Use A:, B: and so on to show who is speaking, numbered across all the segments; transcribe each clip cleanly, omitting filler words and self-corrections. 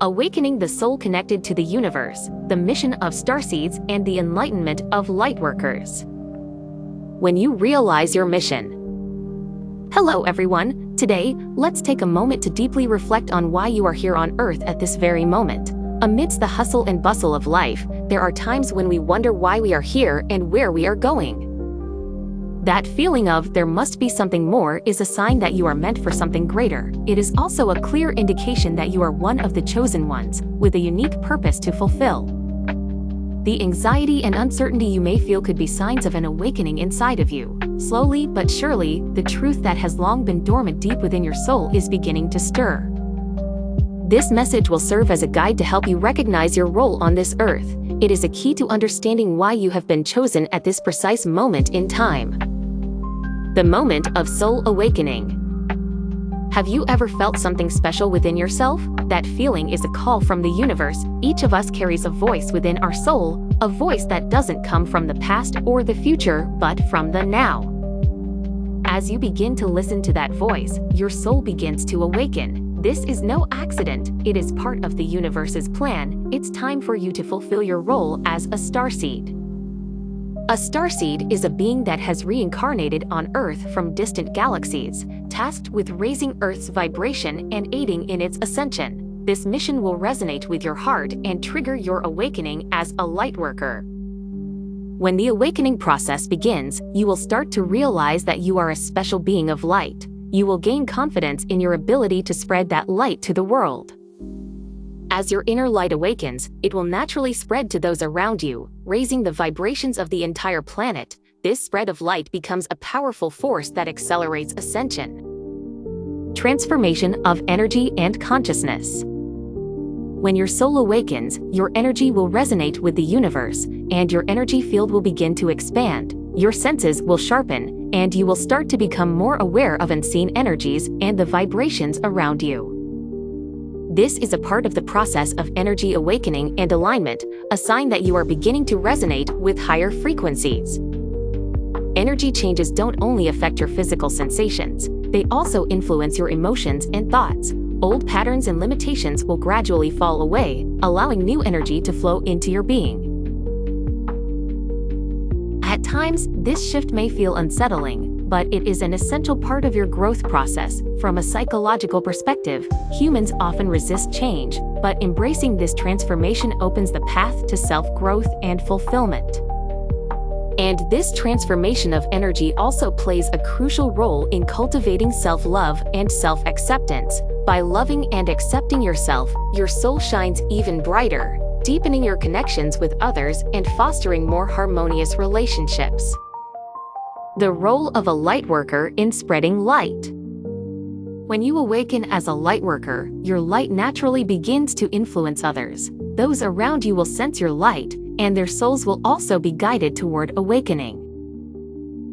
A: Awakening the soul connected to the universe, the mission of starseeds and the enlightenment of lightworkers. When you realize your mission. Hello everyone, today, let's take a moment to deeply reflect on why you are here on Earth at this very moment. Amidst the hustle and bustle of life, there are times when we wonder why we are here and where we are going. That feeling of there must be something more is a sign that you are meant for something greater. It is also a clear indication that you are one of the chosen ones, with a unique purpose to fulfill. The anxiety and uncertainty you may feel could be signs of an awakening inside of you. Slowly but surely, the truth that has long been dormant deep within your soul is beginning to stir. This message will serve as a guide to help you recognize your role on this earth. It is a key to understanding why you have been chosen at this precise moment in time. The moment of soul awakening. Have you ever felt something special within yourself? That feeling is a call from the universe. Each of us carries a voice within our soul, a voice that doesn't come from the past or the future, but from the now. As you begin to listen to that voice, your soul begins to awaken. This is no accident, it is part of the universe's plan. It's time for you to fulfill your role as a starseed. A starseed is a being that has reincarnated on Earth from distant galaxies, tasked with raising Earth's vibration and aiding in its ascension. This mission will resonate with your heart and trigger your awakening as a lightworker. When the awakening process begins, you will start to realize that you are a special being of light. You will gain confidence in your ability to spread that light to the world. As your inner light awakens, it will naturally spread to those around you, raising the vibrations of the entire planet. This spread of light becomes a powerful force that accelerates ascension. Transformation of energy and consciousness. When your soul awakens, your energy will resonate with the universe, and your energy field will begin to expand. Your senses will sharpen, and you will start to become more aware of unseen energies and the vibrations around you. This is a part of the process of energy awakening and alignment, a sign that you are beginning to resonate with higher frequencies. Energy changes don't only affect your physical sensations, they also influence your emotions and thoughts. Old patterns and limitations will gradually fall away, allowing new energy to flow into your being. At times, this shift may feel unsettling, but it is an essential part of your growth process. From a psychological perspective, humans often resist change, but embracing this transformation opens the path to self-growth and fulfillment. And this transformation of energy also plays a crucial role in cultivating self-love and self-acceptance. By loving and accepting yourself, your soul shines even brighter, deepening your connections with others and fostering more harmonious relationships. The role of a lightworker in spreading light. When you awaken as a lightworker, your light naturally begins to influence others. Those around you will sense your light, and their souls will also be guided toward awakening.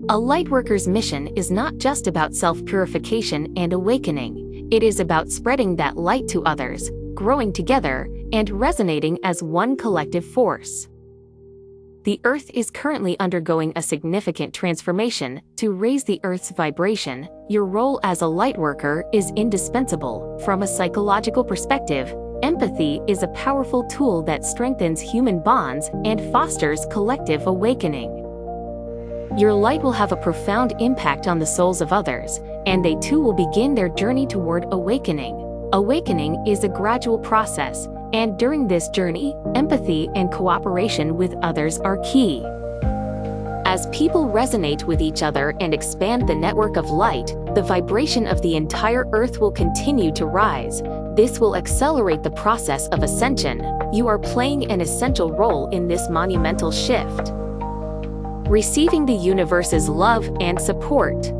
A: A lightworker's mission is not just about self-purification and awakening. It is about spreading that light to others, growing together, and resonating as one collective force. The Earth is currently undergoing a significant transformation. To raise the Earth's vibration, your role as a lightworker is indispensable. From a psychological perspective, empathy is a powerful tool that strengthens human bonds and fosters collective awakening. Your light will have a profound impact on the souls of others, and they too will begin their journey toward awakening. Awakening is a gradual process, and during this journey, empathy and cooperation with others are key. As people resonate with each other and expand the network of light, the vibration of the entire Earth will continue to rise. This will accelerate the process of ascension. You are playing an essential role in this monumental shift. Receiving the universe's love and support.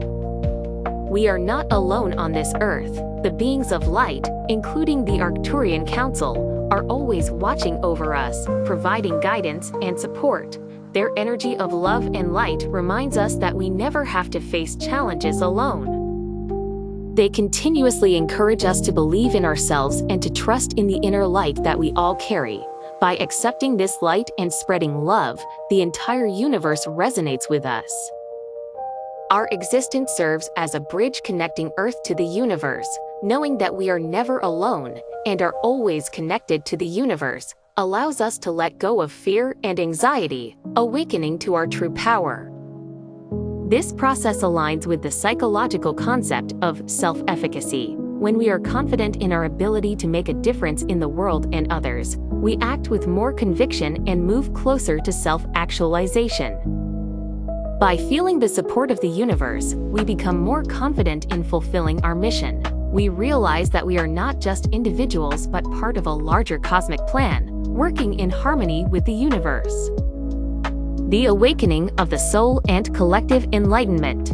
A: We are not alone on this earth. The beings of light, including the Arcturian Council, are always watching over us, providing guidance and support. Their energy of love and light reminds us that we never have to face challenges alone. They continuously encourage us to believe in ourselves and to trust in the inner light that we all carry. By accepting this light and spreading love, the entire universe resonates with us. Our existence serves as a bridge connecting Earth to the universe. Knowing that we are never alone and are always connected to the universe allows us to let go of fear and anxiety, awakening to our true power. This process aligns with the psychological concept of self-efficacy. When we are confident in our ability to make a difference in the world and others, we act with more conviction and move closer to self-actualization. By feeling the support of the universe, we become more confident in fulfilling our mission. We realize that we are not just individuals but part of a larger cosmic plan, working in harmony with the universe. The awakening of the soul and collective enlightenment.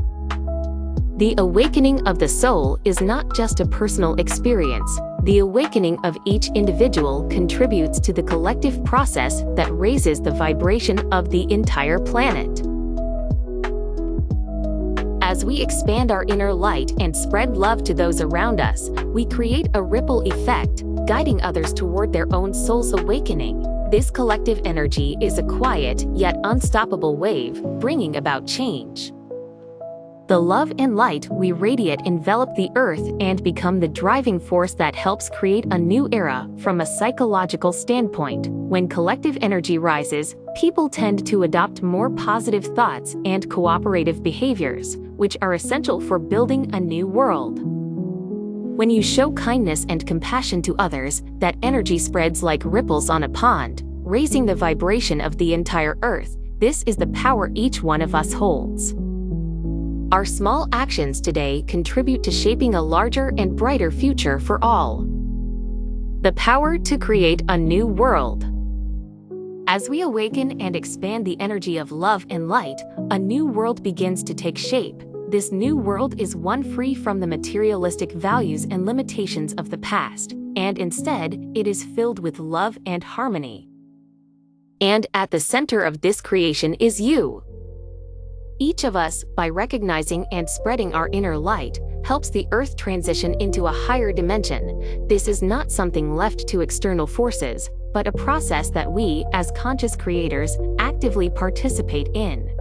A: The awakening of the soul is not just a personal experience. The awakening of each individual contributes to the collective process that raises the vibration of the entire planet. As we expand our inner light and spread love to those around us, we create a ripple effect, guiding others toward their own soul's awakening. This collective energy is a quiet yet unstoppable wave, bringing about change. The love and light we radiate envelop the earth and become the driving force that helps create a new era. From a psychological standpoint, when collective energy rises, people tend to adopt more positive thoughts and cooperative behaviors, which are essential for building a new world. When you show kindness and compassion to others, that energy spreads like ripples on a pond, raising the vibration of the entire earth. This is the power each one of us holds. Our small actions today contribute to shaping a larger and brighter future for all. The power to create a new world. As we awaken and expand the energy of love and light, a new world begins to take shape. This new world is one free from the materialistic values and limitations of the past, and instead, it is filled with love and harmony. And at the center of this creation is you. Each of us, by recognizing and spreading our inner light, helps the earth transition into a higher dimension. This is not something left to external forces, but a process that we, as conscious creators, actively participate in.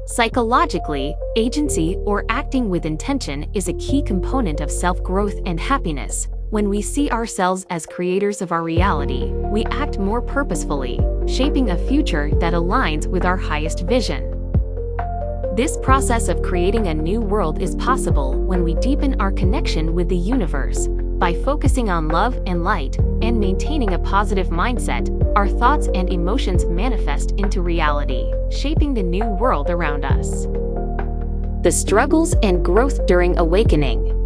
A: Psychologically, agency or acting with intention is a key component of self-growth and happiness. When we see ourselves as creators of our reality, we act more purposefully, shaping a future that aligns with our highest vision. This process of creating a new world is possible when we deepen our connection with the universe. By focusing on love and light and maintaining a positive mindset, our thoughts and emotions manifest into reality, shaping the new world around us. The struggles and growth during awakening.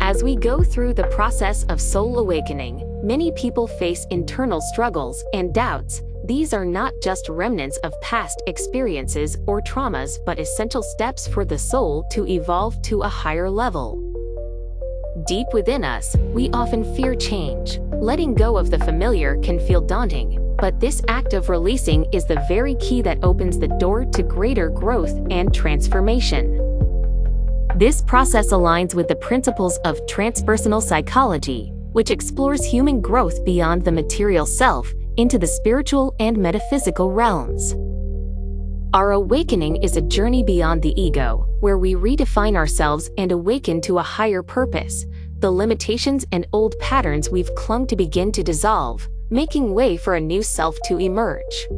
A: As we go through the process of soul awakening, many people face internal struggles and doubts. These are not just remnants of past experiences or traumas but essential steps for the soul to evolve to a higher level. Deep within us, we often fear change. Letting go of the familiar can feel daunting, but this act of releasing is the very key that opens the door to greater growth and transformation. This process aligns with the principles of transpersonal psychology, which explores human growth beyond the material self into the spiritual and metaphysical realms. Our awakening is a journey beyond the ego, where we redefine ourselves and awaken to a higher purpose. The limitations and old patterns we've clung to begin to dissolve, making way for a new self to emerge.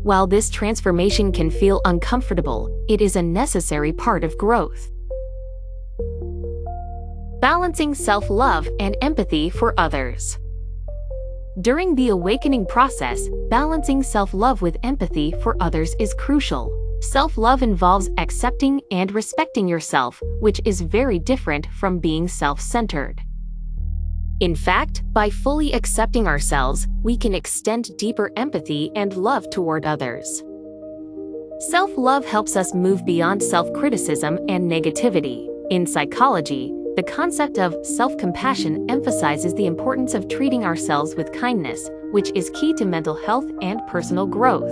A: While this transformation can feel uncomfortable, it is a necessary part of growth. Balancing self-love and empathy for others. During the awakening process, balancing self-love with empathy for others is crucial. Self-love involves accepting and respecting yourself, which is very different from being self-centered. In fact, by fully accepting ourselves, we can extend deeper empathy and love toward others. Self-love helps us move beyond self-criticism and negativity. In psychology, the concept of self-compassion emphasizes the importance of treating ourselves with kindness, which is key to mental health and personal growth.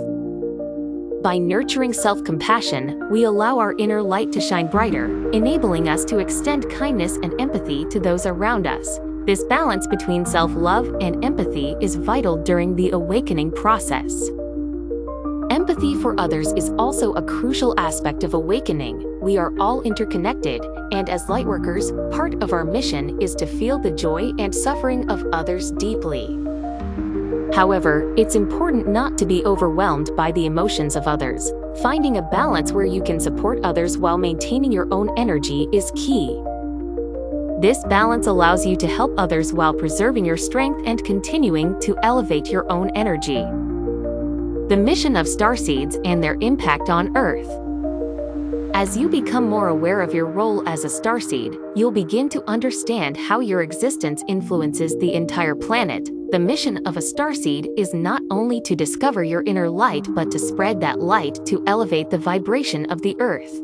A: By nurturing self-compassion, we allow our inner light to shine brighter, enabling us to extend kindness and empathy to those around us. This balance between self-love and empathy is vital during the awakening process. Empathy for others is also a crucial aspect of awakening. We are all interconnected, and as lightworkers, part of our mission is to feel the joy and suffering of others deeply. However, it's important not to be overwhelmed by the emotions of others. Finding a balance where you can support others while maintaining your own energy is key. This balance allows you to help others while preserving your strength and continuing to elevate your own energy. The mission of starseeds and their impact on Earth. As you become more aware of your role as a starseed, you'll begin to understand how your existence influences the entire planet. The mission of a starseed is not only to discover your inner light but to spread that light to elevate the vibration of the Earth.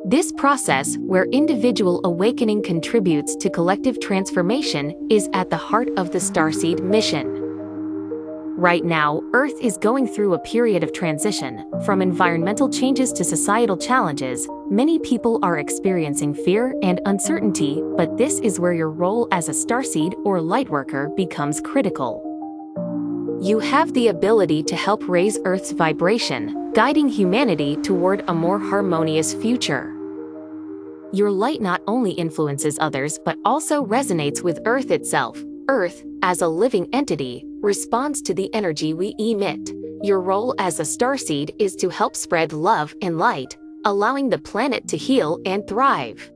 A: This process, where individual awakening contributes to collective transformation, is at the heart of the starseed mission. Right now, Earth is going through a period of transition. From environmental changes to societal challenges, many people are experiencing fear and uncertainty, but this is where your role as a starseed or lightworker becomes critical. You have the ability to help raise Earth's vibration, guiding humanity toward a more harmonious future. Your light not only influences others but also resonates with Earth itself. Earth, as a living entity, responds to the energy we emit. Your role as a starseed is to help spread love and light, allowing the planet to heal and thrive.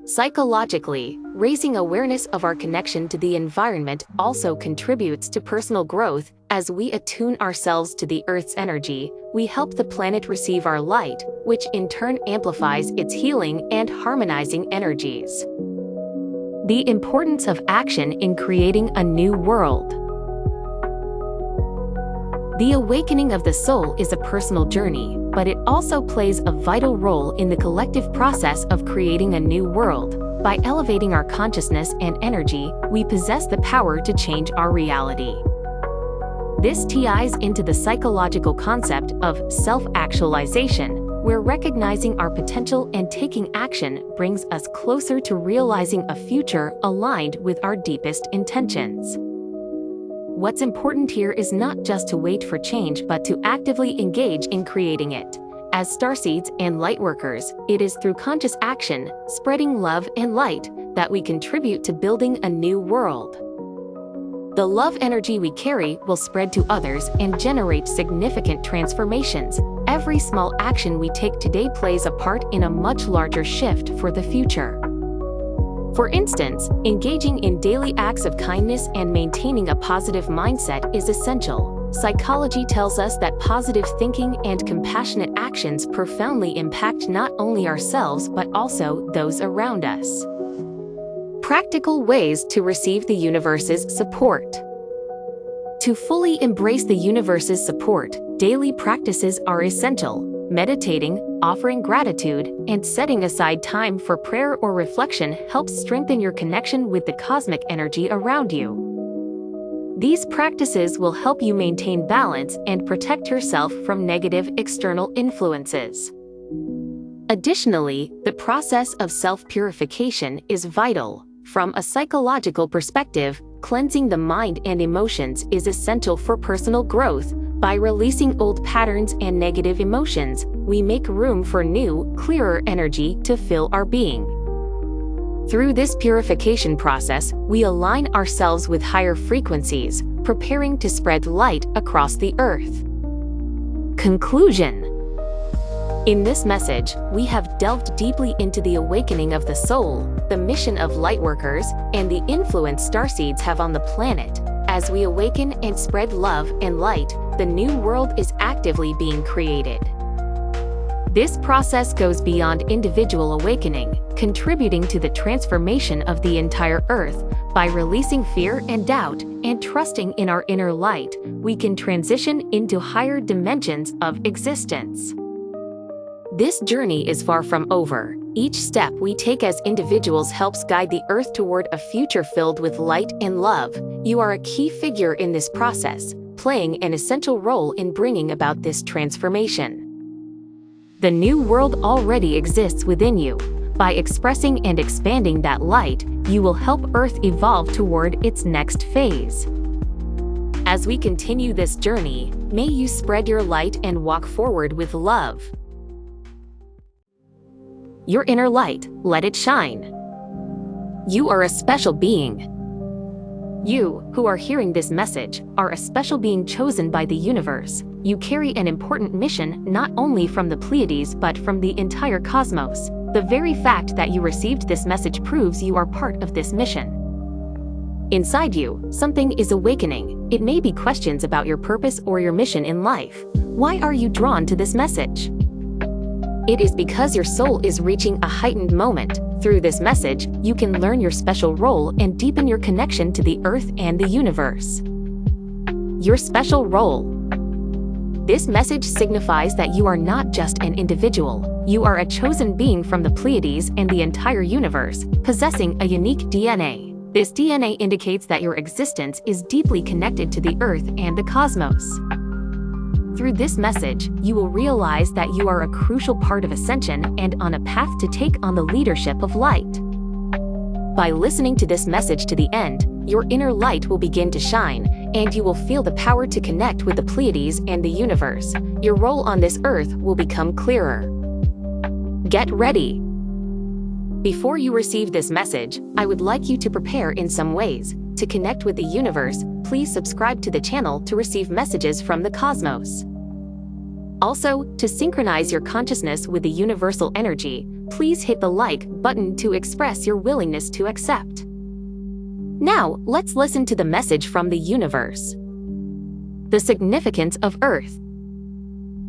A: Psychologically, raising awareness of our connection to the environment also contributes to personal growth. As we attune ourselves to the Earth's energy, we help the planet receive our light, which in turn amplifies its healing and harmonizing energies. The importance of action in creating a new world. The awakening of the soul is a personal journey, but it also plays a vital role in the collective process of creating a new world. By elevating our consciousness and energy, we possess the power to change our reality. This ties into the psychological concept of self-actualization, where recognizing our potential and taking action brings us closer to realizing a future aligned with our deepest intentions. What's important here is not just to wait for change but to actively engage in creating it. As starseeds and lightworkers, it is through conscious action, spreading love and light, that we contribute to building a new world. The love energy we carry will spread to others and generate significant transformations. Every small action we take today plays a part in a much larger shift for the future. For instance, engaging in daily acts of kindness and maintaining a positive mindset is essential. Psychology tells us that positive thinking and compassionate actions profoundly impact not only ourselves but also those around us. Practical ways to receive the universe's support. To fully embrace the universe's support, daily practices are essential. Meditating, offering gratitude, and setting aside time for prayer or reflection helps strengthen your connection with the cosmic energy around you. These practices will help you maintain balance and protect yourself from negative external influences. Additionally, the process of self-purification is vital. From a psychological perspective, cleansing the mind and emotions is essential for personal growth. By releasing old patterns and negative emotions, we make room for new, clearer energy to fill our being. Through this purification process, we align ourselves with higher frequencies, preparing to spread light across the earth. Conclusion. In this message, we have delved deeply into the awakening of the soul, the mission of lightworkers, and the influence starseeds have on the planet. As we awaken and spread love and light, the new world is actively being created. This process goes beyond individual awakening, contributing to the transformation of the entire Earth. By releasing fear and doubt and trusting in our inner light, we can transition into higher dimensions of existence. This journey is far from over. Each step we take as individuals helps guide the Earth toward a future filled with light and love. You are a key figure in this process, playing an essential role in bringing about this transformation. The new world already exists within you. By expressing and expanding that light, you will help Earth evolve toward its next phase. As we continue this journey, may you spread your light and walk forward with love. Your inner light, let it shine. You are a special being. You, who are hearing this message, are a special being chosen by the universe. You carry an important mission not only from the Pleiades but from the entire cosmos. The very fact that you received this message proves you are part of this mission. Inside you, something is awakening. It may be questions about your purpose or your mission in life. Why are you drawn to this message? It is because your soul is reaching a heightened moment. Through this message, you can learn your special role and deepen your connection to the earth and the universe. Your special role. This message signifies that you are not just an individual. You are a chosen being from the Pleiades and the entire universe, possessing a unique DNA. This DNA indicates that your existence is deeply connected to the earth and the cosmos. Through this message, you will realize that you are a crucial part of ascension and on a path to take on the leadership of light. By listening to this message to the end, your inner light will begin to shine, and you will feel the power to connect with the Pleiades and the universe. Your role on this earth will become clearer. Get ready. Before you receive this message, I would like you to prepare in some ways. To connect with the universe, please subscribe to the channel to receive messages from the cosmos. Also, to synchronize your consciousness with the universal energy, please hit the like button to express your willingness to accept. Now, let's listen to the message from the universe. The significance of Earth.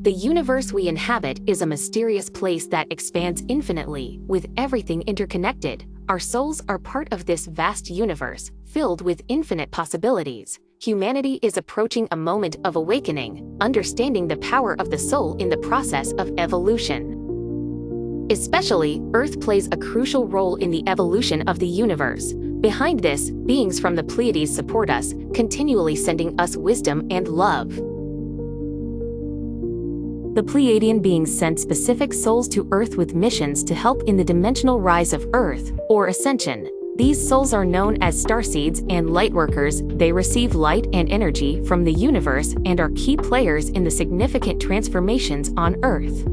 A: The universe we inhabit is a mysterious place that expands infinitely, with everything interconnected. Our souls are part of this vast universe, filled with infinite possibilities. Humanity is approaching a moment of awakening, understanding the power of the soul in the process of evolution. Especially, Earth plays a crucial role in the evolution of the universe. Behind this, beings from the Pleiades support us, continually sending us wisdom and love. The Pleiadian beings sent specific souls to Earth with missions to help in the dimensional rise of Earth, or ascension. These souls are known as starseeds and lightworkers. They receive light and energy from the universe and are key players in the significant transformations on Earth.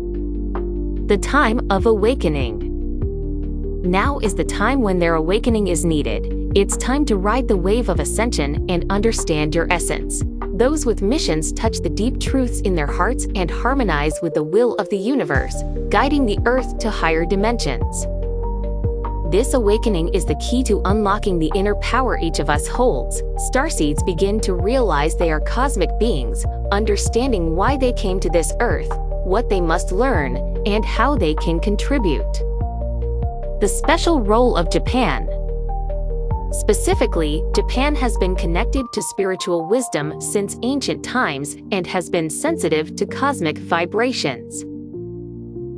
A: The time of awakening. Now is the time when their awakening is needed. It's time to ride the wave of ascension and understand your essence. Those with missions touch the deep truths in their hearts and harmonize with the will of the universe, guiding the earth to higher dimensions. This awakening is the key to unlocking the inner power each of us holds. Starseeds begin to realize they are cosmic beings, understanding why they came to this earth, what they must learn, and how they can contribute. The special role of Japan. Specifically, Japan has been connected to spiritual wisdom since ancient times and has been sensitive to cosmic vibrations.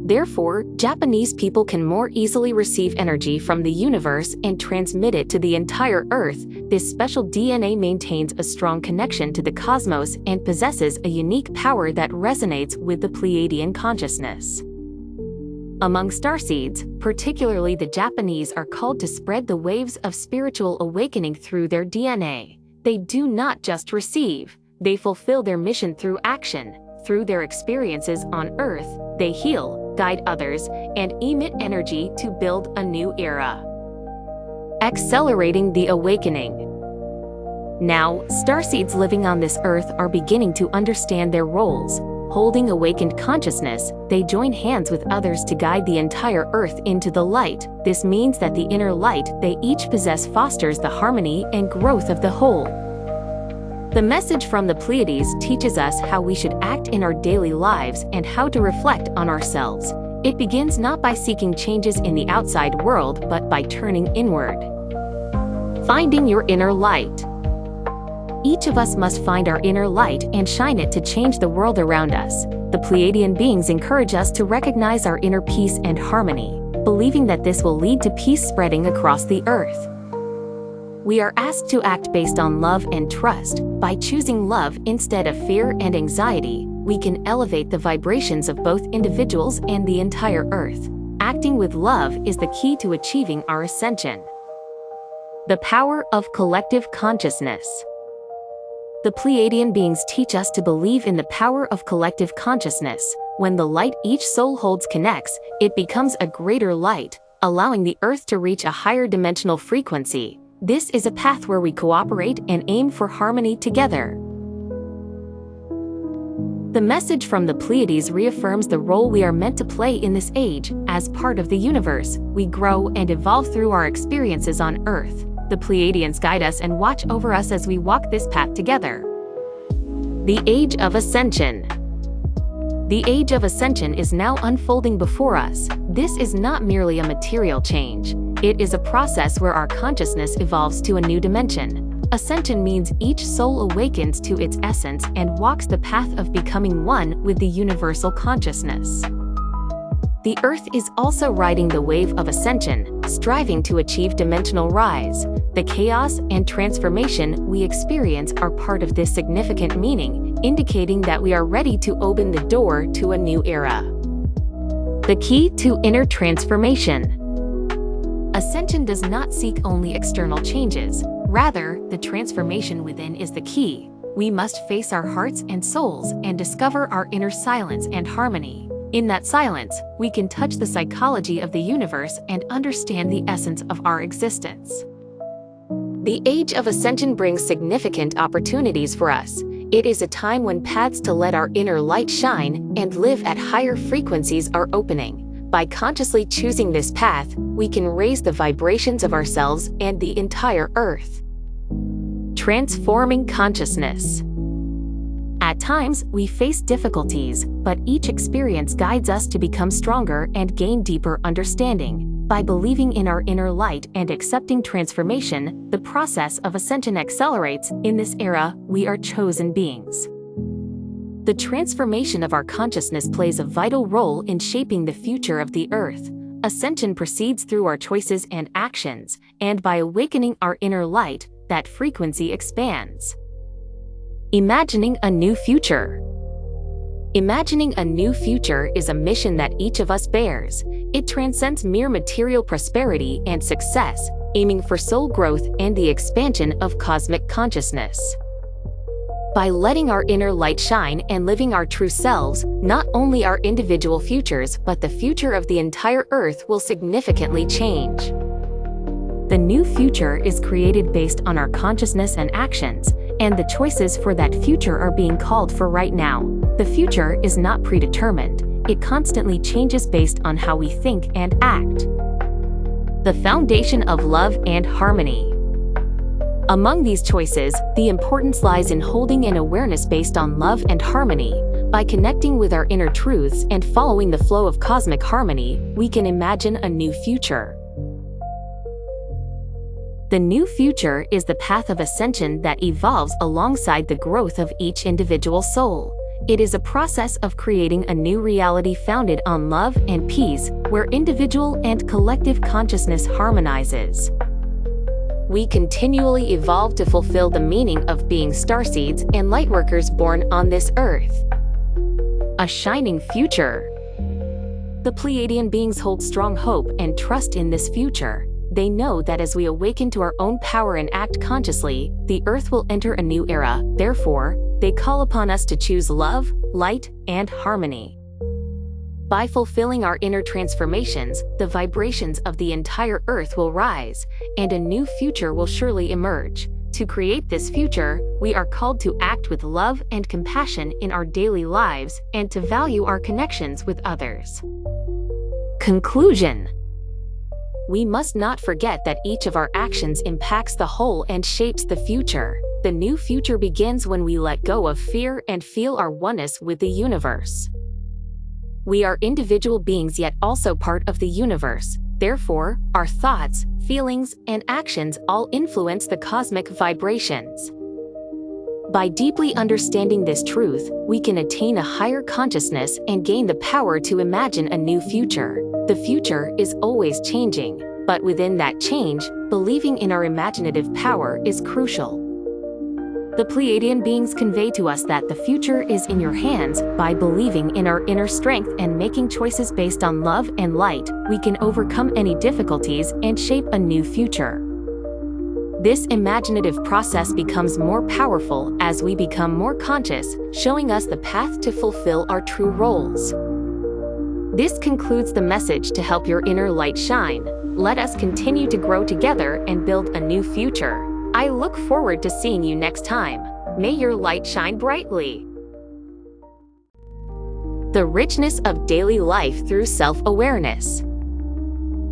A: Therefore, Japanese people can more easily receive energy from the universe and transmit it to the entire Earth. This special DNA maintains a strong connection to the cosmos and possesses a unique power that resonates with the Pleiadian consciousness. Among starseeds, particularly the Japanese, are called to spread the waves of spiritual awakening through their DNA. They do not just receive, they fulfill their mission through action. Through their experiences on Earth, they heal, guide others, and emit energy to build a new era. Accelerating the awakening. Now, starseeds living on this Earth are beginning to understand their roles. Holding awakened consciousness, they join hands with others to guide the entire Earth into the light. This means that the inner light they each possess fosters the harmony and growth of the whole. The message from the Pleiades teaches us how we should act in our daily lives and how to reflect on ourselves. It begins not by seeking changes in the outside world but by turning inward. Finding your inner light. Each of us must find our inner light and shine it to change the world around us. The Pleiadian beings encourage us to recognize our inner peace and harmony, believing that this will lead to peace spreading across the earth. We are asked to act based on love and trust. By choosing love instead of fear and anxiety, we can elevate the vibrations of both individuals and the entire earth. Acting with love is the key to achieving our ascension. The power of collective consciousness. The Pleiadian beings teach us to believe in the power of collective consciousness. When the light each soul holds connects, it becomes a greater light, allowing the earth to reach a higher dimensional frequency. This is a path where we cooperate and aim for harmony together. The message from the Pleiades reaffirms the role we are meant to play in this age. As part of the universe, we grow and evolve through our experiences on Earth. The Pleiadians guide us and watch over us as we walk this path together. The Age of Ascension. The Age of Ascension is now unfolding before us. This is not merely a material change. It is a process where our consciousness evolves to a new dimension. Ascension means each soul awakens to its essence and walks the path of becoming one with the universal consciousness. The Earth is also riding the wave of ascension, striving to achieve dimensional rise. The chaos and transformation we experience are part of this significant meaning, indicating that we are ready to open the door to a new era. The key to inner transformation. Ascension does not seek only external changes. Rather, the transformation within is the key. We must face our hearts and souls and discover our inner silence and harmony. In that silence, we can touch the psychology of the universe and understand the essence of our existence. The Age of Ascension brings significant opportunities for us. It is a time when paths to let our inner light shine and live at higher frequencies are opening. By consciously choosing this path, we can raise the vibrations of ourselves and the entire Earth. Transforming consciousness. At times, we face difficulties, but each experience guides us to become stronger and gain deeper understanding. By believing in our inner light and accepting transformation, the process of ascension accelerates. In this era, we are chosen beings. The transformation of our consciousness plays a vital role in shaping the future of the Earth. Ascension proceeds through our choices and actions, and by awakening our inner light, that frequency expands. Imagining a new future. Imagining a new future is a mission that each of us bears. It transcends mere material prosperity and success, aiming for soul growth and the expansion of cosmic consciousness. By letting our inner light shine and living our true selves, not only our individual futures but the future of the entire Earth will significantly change. The new future is created based on our consciousness and actions, and the choices for that future are being called for right now. The future is not predetermined. It constantly changes based on how we think and act. The foundation of love and harmony. Among these choices, the importance lies in holding an awareness based on love and harmony. By connecting with our inner truths and following the flow of cosmic harmony, we can imagine a new future. The new future is the path of ascension that evolves alongside the growth of each individual soul. It is a process of creating a new reality founded on love and peace, where individual and collective consciousness harmonizes. We continually evolve to fulfill the meaning of being starseeds and lightworkers born on this Earth. A shining future. The Pleiadian beings hold strong hope and trust in this future. They know that as we awaken to our own power and act consciously, the Earth will enter a new era. Therefore, they call upon us to choose love, light, and harmony. By fulfilling our inner transformations, the vibrations of the entire Earth will rise, and a new future will surely emerge. To create this future, we are called to act with love and compassion in our daily lives and to value our connections with others. Conclusion. We must not forget that each of our actions impacts the whole and shapes the future. The new future begins when we let go of fear and feel our oneness with the universe. We are individual beings yet also part of the universe. Therefore, our thoughts, feelings, and actions all influence the cosmic vibrations. By deeply understanding this truth, we can attain a higher consciousness and gain the power to imagine a new future. The future is always changing, but within that change, believing in our imaginative power is crucial. The Pleiadian beings convey to us that the future is in your hands. By believing in our inner strength and making choices based on love and light, we can overcome any difficulties and shape a new future. This imaginative process becomes more powerful as we become more conscious, showing us the path to fulfill our true roles. This concludes the message to help your inner light shine. Let us continue to grow together and build a new future. I look forward to seeing you next time. May your light shine brightly. The richness of daily life through self-awareness.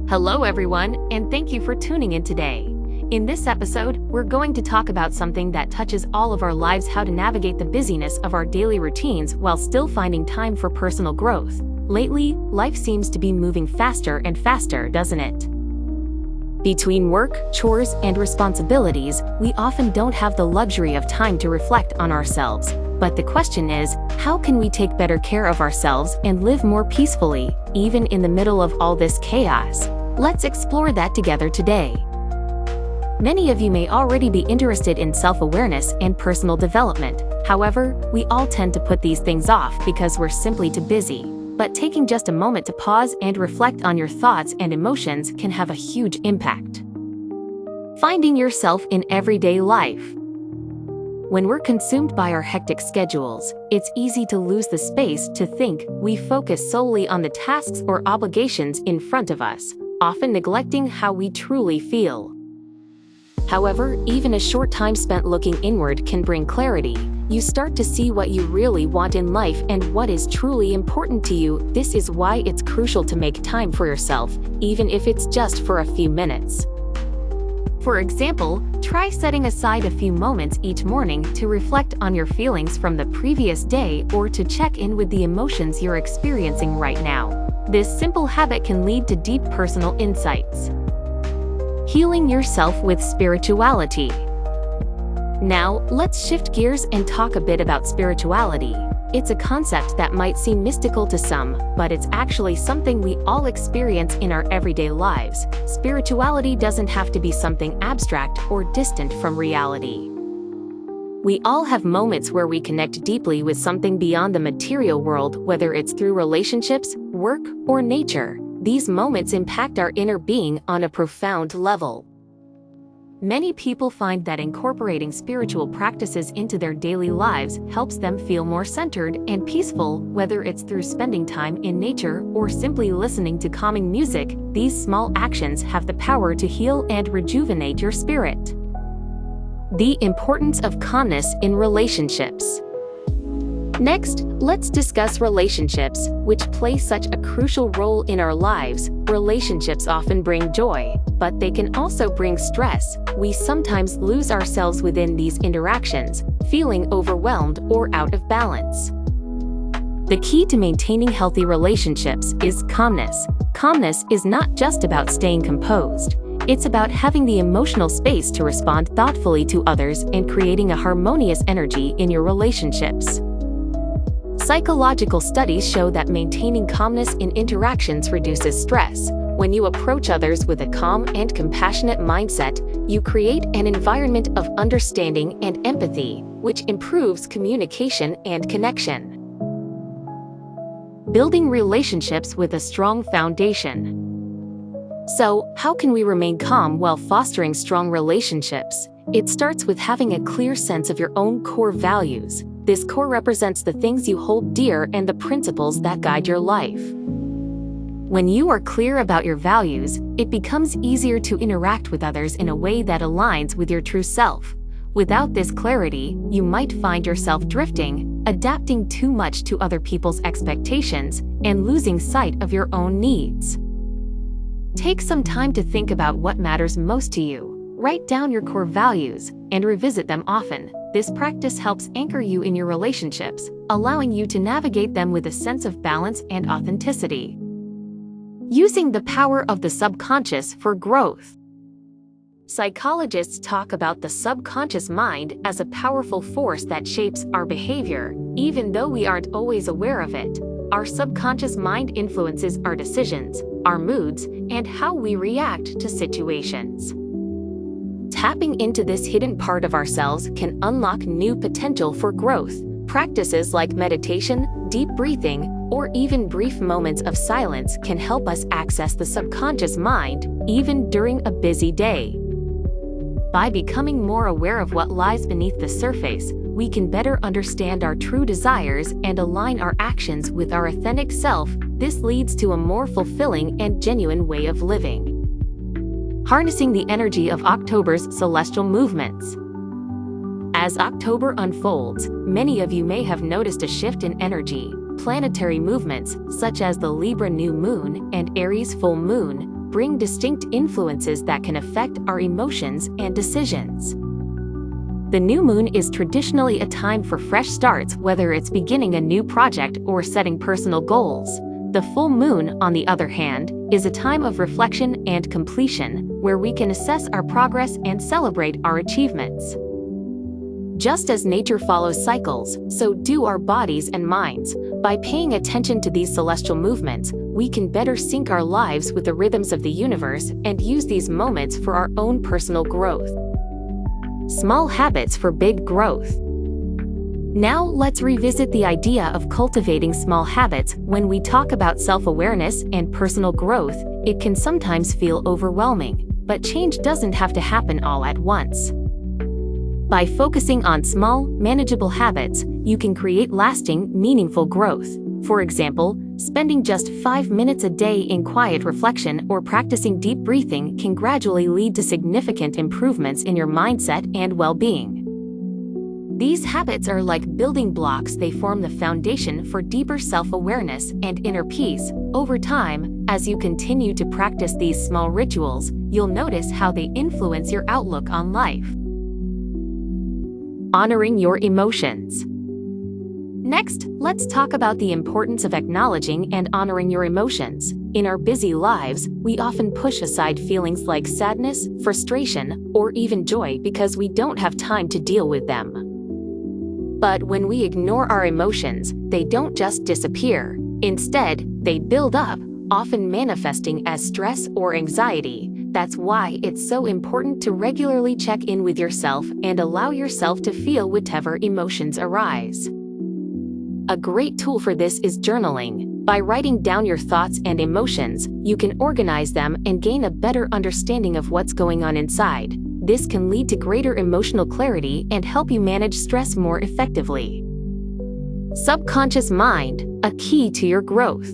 A: Hello everyone, and thank you for tuning in today. In this episode, we're going to talk about something that touches all of our lives: how to navigate the busyness of our daily routines while still finding time for personal growth. Lately, life seems to be moving faster and faster, doesn't it? Between work, chores, and responsibilities, we often don't have the luxury of time to reflect on ourselves. But the question is, how can we take better care of ourselves and live more peacefully, even in the middle of all this chaos? Let's explore that together today. Many of you may already be interested in self-awareness and personal development. However, we all tend to put these things off because we're simply too busy. But taking just a moment to pause and reflect on your thoughts and emotions can have a huge impact. Finding yourself in everyday life. When we're consumed by our hectic schedules, it's easy to lose the space to think. We focus solely on the tasks or obligations in front of us, often neglecting how we truly feel. However, even a short time spent looking inward can bring clarity. You start to see what you really want in life and what is truly important to you. This is why it's crucial to make time for yourself, even if it's just for a few minutes. For example, try setting aside a few moments each morning to reflect on your feelings from the previous day or to check in with the emotions you're experiencing right now. This simple habit can lead to deep personal insights. Healing yourself with spirituality. Now, let's shift gears and talk a bit about spirituality. It's a concept that might seem mystical to some, but it's actually something we all experience in our everyday lives. Spirituality doesn't have to be something abstract or distant from reality. We all have moments where we connect deeply with something beyond the material world, whether it's through relationships, work, or nature. These moments impact our inner being on a profound level. Many people find that incorporating spiritual practices into their daily lives helps them feel more centered and peaceful, whether it's through spending time in nature or simply listening to calming music. These small actions have the power to heal and rejuvenate your spirit. The importance of calmness in relationships. Next, let's discuss relationships, which play such a crucial role in our lives. Relationships often bring joy, but they can also bring stress. We sometimes lose ourselves within these interactions, feeling overwhelmed or out of balance. The key to maintaining healthy relationships is calmness. Calmness is not just about staying composed. It's about having the emotional space to respond thoughtfully to others and creating a harmonious energy in your relationships. Psychological studies show that maintaining calmness in interactions reduces stress. When you approach others with a calm and compassionate mindset, you create an environment of understanding and empathy, which improves communication and connection. Building relationships with a strong foundation. So, how can we remain calm while fostering strong relationships? It starts with having a clear sense of your own core values. This core represents the things you hold dear and the principles that guide your life. When you are clear about your values, it becomes easier to interact with others in a way that aligns with your true self. Without this clarity, you might find yourself drifting, adapting too much to other people's expectations, and losing sight of your own needs. Take some time to think about what matters most to you. Write down your core values and revisit them often. This practice helps anchor you in your relationships, allowing you to navigate them with a sense of balance and authenticity. Using the power of the subconscious for growth. Psychologists talk about the subconscious mind as a powerful force that shapes our behavior, even though we aren't always aware of it. Our subconscious mind influences our decisions, our moods, and how we react to situations. Tapping into this hidden part of ourselves can unlock new potential for growth. Practices like meditation, deep breathing, or even brief moments of silence can help us access the subconscious mind, even during a busy day. By becoming more aware of what lies beneath the surface, we can better understand our true desires and align our actions with our authentic self. This leads to a more fulfilling and genuine way of living. Harnessing the energy of October's celestial movements. As October unfolds, many of you may have noticed a shift in energy. Planetary movements, such as the Libra new moon and Aries full moon, bring distinct influences that can affect our emotions and decisions. The new moon is traditionally a time for fresh starts, whether it's beginning a new project or setting personal goals. The full moon, on the other hand, is a time of reflection and completion, where we can assess our progress and celebrate our achievements. Just as nature follows cycles, so do our bodies and minds. By paying attention to these celestial movements, we can better sync our lives with the rhythms of the universe and use these moments for our own personal growth. Small habits for big growth. Now let's revisit the idea of cultivating small habits. When we talk about self-awareness and personal growth, it can sometimes feel overwhelming, but change doesn't have to happen all at once. By focusing on small, manageable habits, you can create lasting, meaningful growth. For example, spending just 5 minutes a day in quiet reflection or practicing deep breathing can gradually lead to significant improvements in your mindset and well-being. These habits are like building blocks. They form the foundation for deeper self-awareness and inner peace. Over time, as you continue to practice these small rituals, you'll notice how they influence your outlook on life. Honoring your emotions. Next, let's talk about the importance of acknowledging and honoring your emotions. In our busy lives, we often push aside feelings like sadness, frustration, or even joy because we don't have time to deal with them. But when we ignore our emotions, they don't just disappear. Instead, they build up, often manifesting as stress or anxiety. That's why it's so important to regularly check in with yourself and allow yourself to feel whatever emotions arise. A great tool for this is journaling. By writing down your thoughts and emotions, you can organize them and gain a better understanding of what's going on inside. This can lead to greater emotional clarity and help you manage stress more effectively. Subconscious mind, a key to your growth.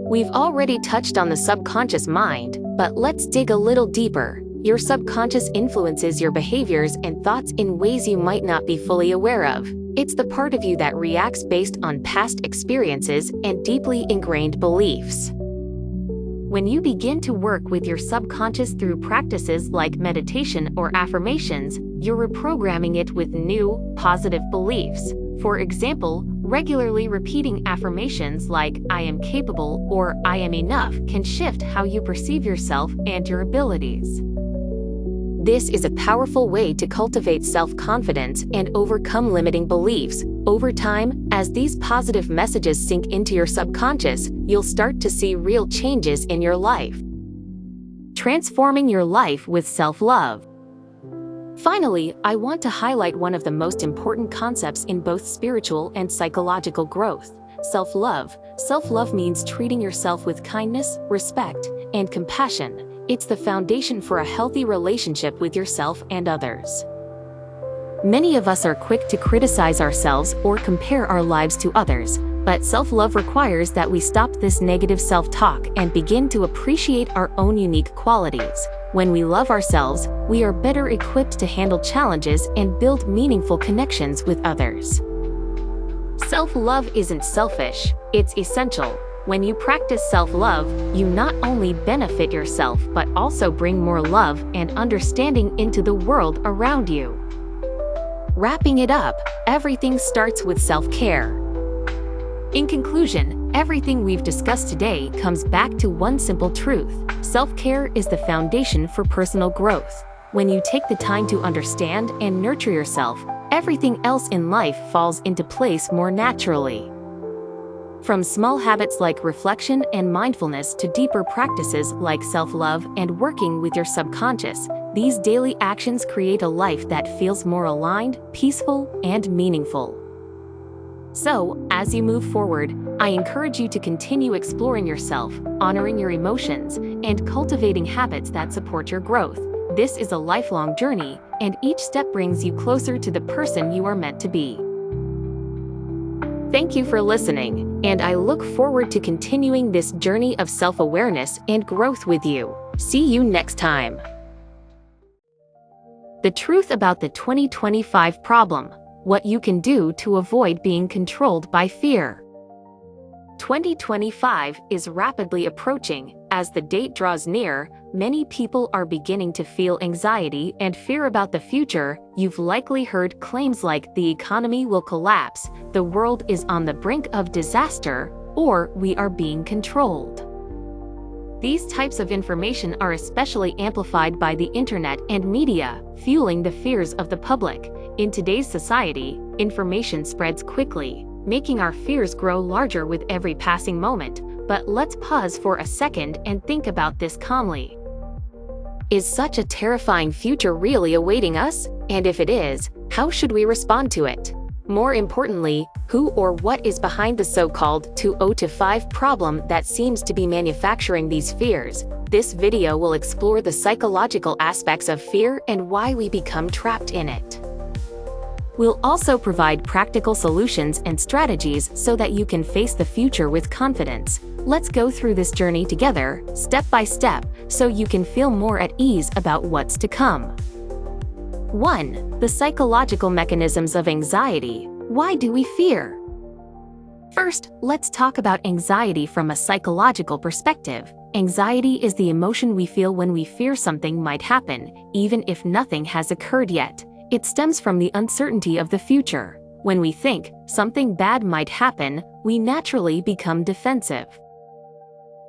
A: We've already touched on the subconscious mind, but let's dig a little deeper. Your subconscious influences your behaviors and thoughts in ways you might not be fully aware of. It's the part of you that reacts based on past experiences and deeply ingrained beliefs. When you begin to work with your subconscious through practices like meditation or affirmations, you're reprogramming it with new, positive beliefs. For example, regularly repeating affirmations like "I am capable" or "I am enough" can shift how you perceive yourself and your abilities. This is a powerful way to cultivate self-confidence and overcome limiting beliefs. Over time, as these positive messages sink into your subconscious, you'll start to see real changes in your life. Transforming your life with self-love. Finally, I want to highlight one of the most important concepts in both spiritual and psychological growth: self-love. Self-love means treating yourself with kindness, respect, and compassion. It's the foundation for a healthy relationship with yourself and others. Many of us are quick to criticize ourselves or compare our lives to others, but self-love requires that we stop this negative self-talk and begin to appreciate our own unique qualities. When we love ourselves, we are better equipped to handle challenges and build meaningful connections with others. Self-love isn't selfish, it's essential. When you practice self-love, you not only benefit yourself but also bring more love and understanding into the world around you. Wrapping it up, everything starts with self-care. In conclusion, everything we've discussed today comes back to one simple truth: self-care is the foundation for personal growth. When you take the time to understand and nurture yourself, everything else in life falls into place more naturally. From small habits like reflection and mindfulness to deeper practices like self-love and working with your subconscious, these daily actions create a life that feels more aligned, peaceful, and meaningful. So, as you move forward, I encourage you to continue exploring yourself, honoring your emotions, and cultivating habits that support your growth. This is a lifelong journey, and each step brings you closer to the person you are meant to be. Thank you for listening, and I look forward to continuing this journey of self-awareness and growth with you. See you next time. The truth about the 2025 problem: what you can do to avoid being controlled by fear. 2025 is rapidly approaching. As the date draws near, many people are beginning to feel anxiety and fear about the future. You've likely heard claims like the economy will collapse, the world is on the brink of disaster, or we are being controlled. These types of information are especially amplified by the internet and media, fueling the fears of the public. In today's society, information spreads quickly, making our fears grow larger with every passing moment. But let's pause for a second and think about this calmly. Is such a terrifying future really awaiting us? And if it is, how should we respond to it? More importantly, who or what is behind the so-called 2025 problem that seems to be manufacturing these fears? This video will explore the psychological aspects of fear and why we become trapped in it. We'll also provide practical solutions and strategies so that you can face the future with confidence. Let's go through this journey together, step by step, so you can feel more at ease about what's to come. 1. The psychological mechanisms of anxiety. Why do we fear? First, let's talk about anxiety from a psychological perspective. Anxiety is the emotion we feel when we fear something might happen, even if nothing has occurred yet. It stems from the uncertainty of the future. When we think something bad might happen, we naturally become defensive.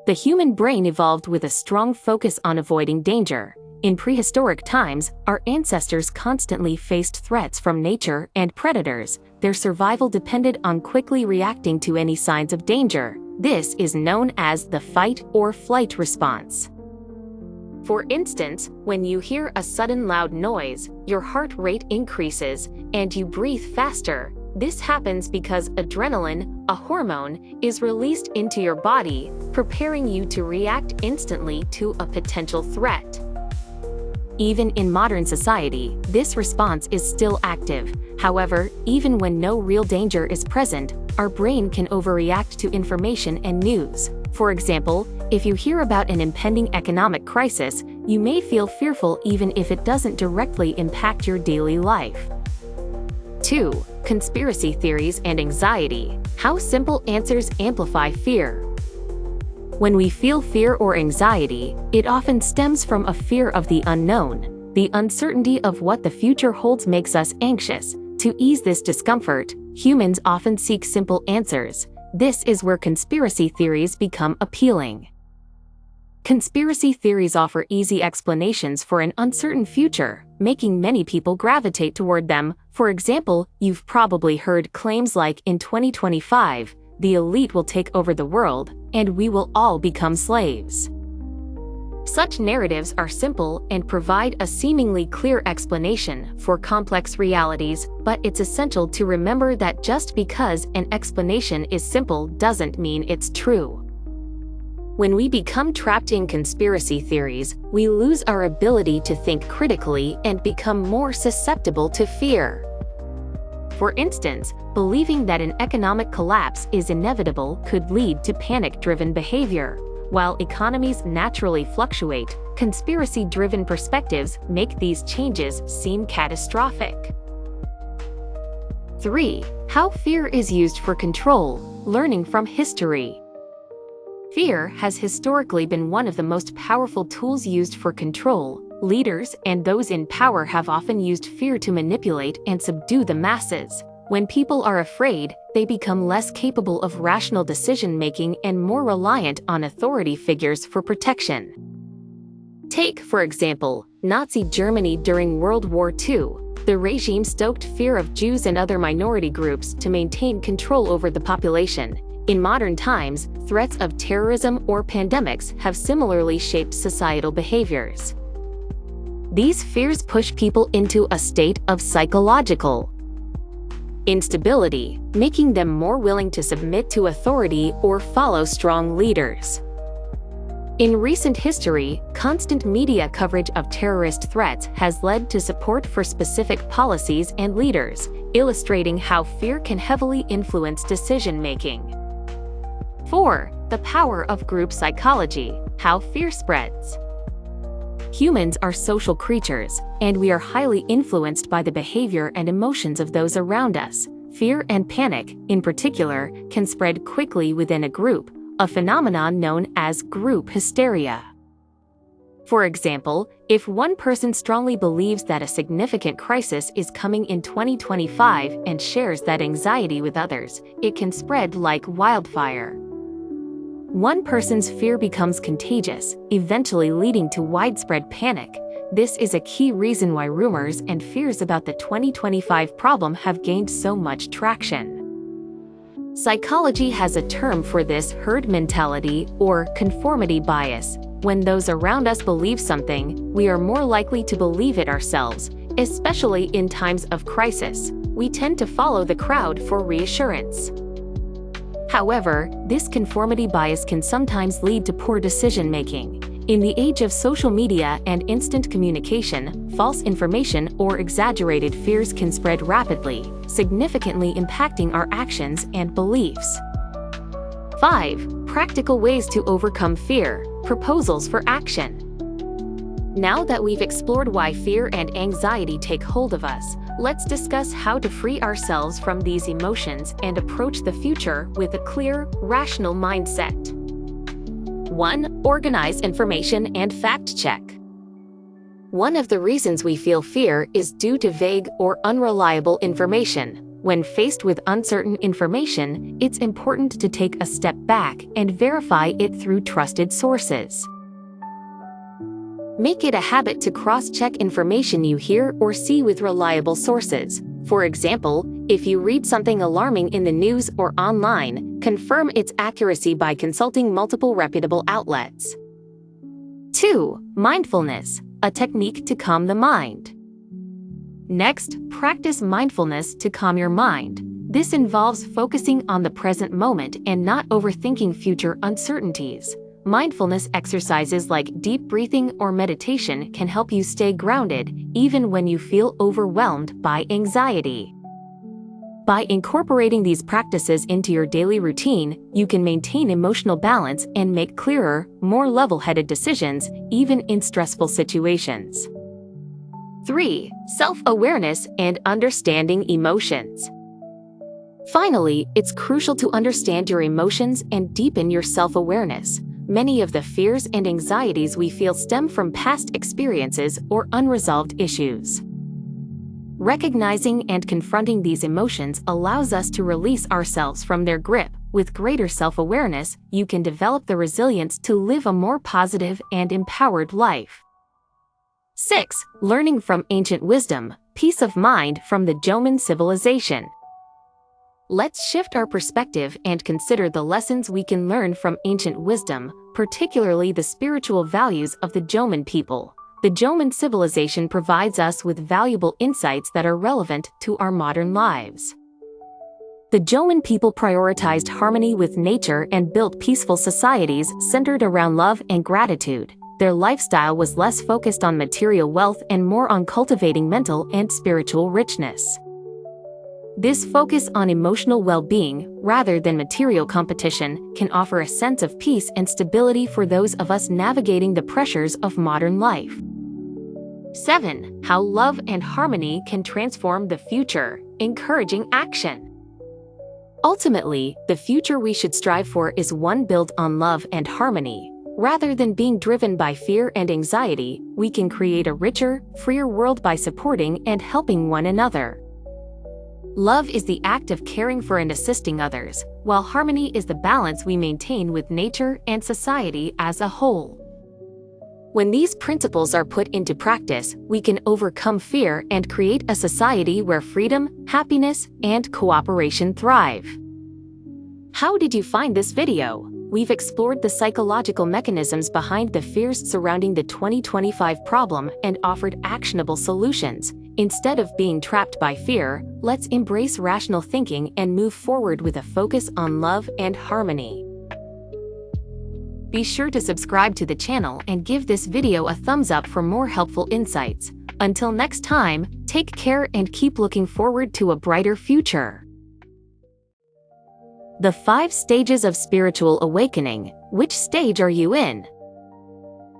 A: The human brain evolved with a strong focus on avoiding danger. In prehistoric times, our ancestors constantly faced threats from nature and predators. Their survival depended on quickly reacting to any signs of danger. This is known as the fight or flight response. For instance, when you hear a sudden loud noise, your heart rate increases and you breathe faster. This happens because adrenaline, a hormone, is released into your body, preparing you to react instantly to a potential threat. Even in modern society, this response is still active. However, even when no real danger is present, our brain can overreact to information and news. For example, if you hear about an impending economic crisis, you may feel fearful even if it doesn't directly impact your daily life. 2. Conspiracy theories and anxiety. How simple answers amplify fear. When we feel fear or anxiety, it often stems from a fear of the unknown. The uncertainty of what the future holds makes us anxious. To ease this discomfort, humans often seek simple answers. This is where conspiracy theories become appealing. Conspiracy theories offer easy explanations for an uncertain future, making many people gravitate toward them. For example, you've probably heard claims like, in 2025, the elite will take over the world, and we will all become slaves. Such narratives are simple and provide a seemingly clear explanation for complex realities, but it's essential to remember that just because an explanation is simple doesn't mean it's true. When we become trapped in conspiracy theories, we lose our ability to think critically and become more susceptible to fear. For instance, believing that an economic collapse is inevitable could lead to panic-driven behavior. While economies naturally fluctuate, conspiracy-driven perspectives make these changes seem catastrophic. 3. How fear is used for control. Learning from history. Fear has historically been one of the most powerful tools used for control. Leaders and those in power have often used fear to manipulate and subdue the masses. When people are afraid, they become less capable of rational decision-making and more reliant on authority figures for protection. Take, for example, Nazi Germany during World War II. The regime stoked fear of Jews and other minority groups to maintain control over the population. In modern times, threats of terrorism or pandemics have similarly shaped societal behaviors. These fears push people into a state of psychological instability, making them more willing to submit to authority or follow strong leaders. In recent history, constant media coverage of terrorist threats has led to support for specific policies and leaders, illustrating how fear can heavily influence decision-making. 4. The power of group psychology, how fear spreads. Humans are social creatures, and we are highly influenced by the behavior and emotions of those around us. Fear and panic, in particular, can spread quickly within a group, a phenomenon known as group hysteria. For example, if one person strongly believes that a significant crisis is coming in 2025 and shares that anxiety with others, it can spread like wildfire. One person's fear becomes contagious, eventually leading to widespread panic. This is a key reason why rumors and fears about the 2025 problem have gained so much traction. Psychology has a term for this: herd mentality or conformity bias. When those around us believe something, we are more likely to believe it ourselves, especially in times of crisis. We tend to follow the crowd for reassurance. However, this conformity bias can sometimes lead to poor decision-making. In the age of social media and instant communication, false information or exaggerated fears can spread rapidly, significantly impacting our actions and beliefs. 5. Practical ways to overcome fear, proposals for action. Now that we've explored why fear and anxiety take hold of us, let's discuss how to free ourselves from these emotions and approach the future with a clear, rational mindset. 1. Organize information and fact-check. One of the reasons we feel fear is due to vague or unreliable information. When faced with uncertain information, it's important to take a step back and verify it through trusted sources. Make it a habit to cross-check information you hear or see with reliable sources. For example, if you read something alarming in the news or online, confirm its accuracy by consulting multiple reputable outlets. 2. Mindfulness, a technique to calm the mind. Next, practice mindfulness to calm your mind. This involves focusing on the present moment and not overthinking future uncertainties. Mindfulness exercises like deep breathing or meditation can help you stay grounded even when you feel overwhelmed by anxiety. By incorporating these practices into your daily routine, you can maintain emotional balance and make clearer, more level-headed decisions, even in stressful situations. 3. Self-awareness and understanding emotions. Finally, it's crucial to understand your emotions and deepen your self-awareness. Many of the fears and anxieties we feel stem from past experiences or unresolved issues. Recognizing and confronting these emotions allows us to release ourselves from their grip. With greater self-awareness, you can develop the resilience to live a more positive and empowered life. 6. Learning from ancient wisdom, peace of mind from the Jomon civilization. Let's shift our perspective and consider the lessons we can learn from ancient wisdom, particularly the spiritual values of the Jomon people. The Jomon civilization provides us with valuable insights that are relevant to our modern lives. The Jomon people prioritized harmony with nature and built peaceful societies centered around love and gratitude. Their lifestyle was less focused on material wealth and more on cultivating mental and spiritual richness. This focus on emotional well-being, rather than material competition, can offer a sense of peace and stability for those of us navigating the pressures of modern life. 7. How love and harmony can transform the future, encouraging action. Ultimately, the future we should strive for is one built on love and harmony. Rather than being driven by fear and anxiety, we can create a richer, freer world by supporting and helping one another. Love is the act of caring for and assisting others, while harmony is the balance we maintain with nature and society as a whole. When these principles are put into practice, we can overcome fear and create a society where freedom, happiness, and cooperation thrive. How did you find this video? We've explored the psychological mechanisms behind the fears surrounding the 2025 problem and offered actionable solutions. Instead of being trapped by fear, let's embrace rational thinking and move forward with a focus on love and harmony. Be sure to subscribe to the channel and give this video a thumbs up for more helpful insights. Until next time, take care and keep looking forward to a brighter future. The 5 stages of spiritual awakening. Which stage are you in?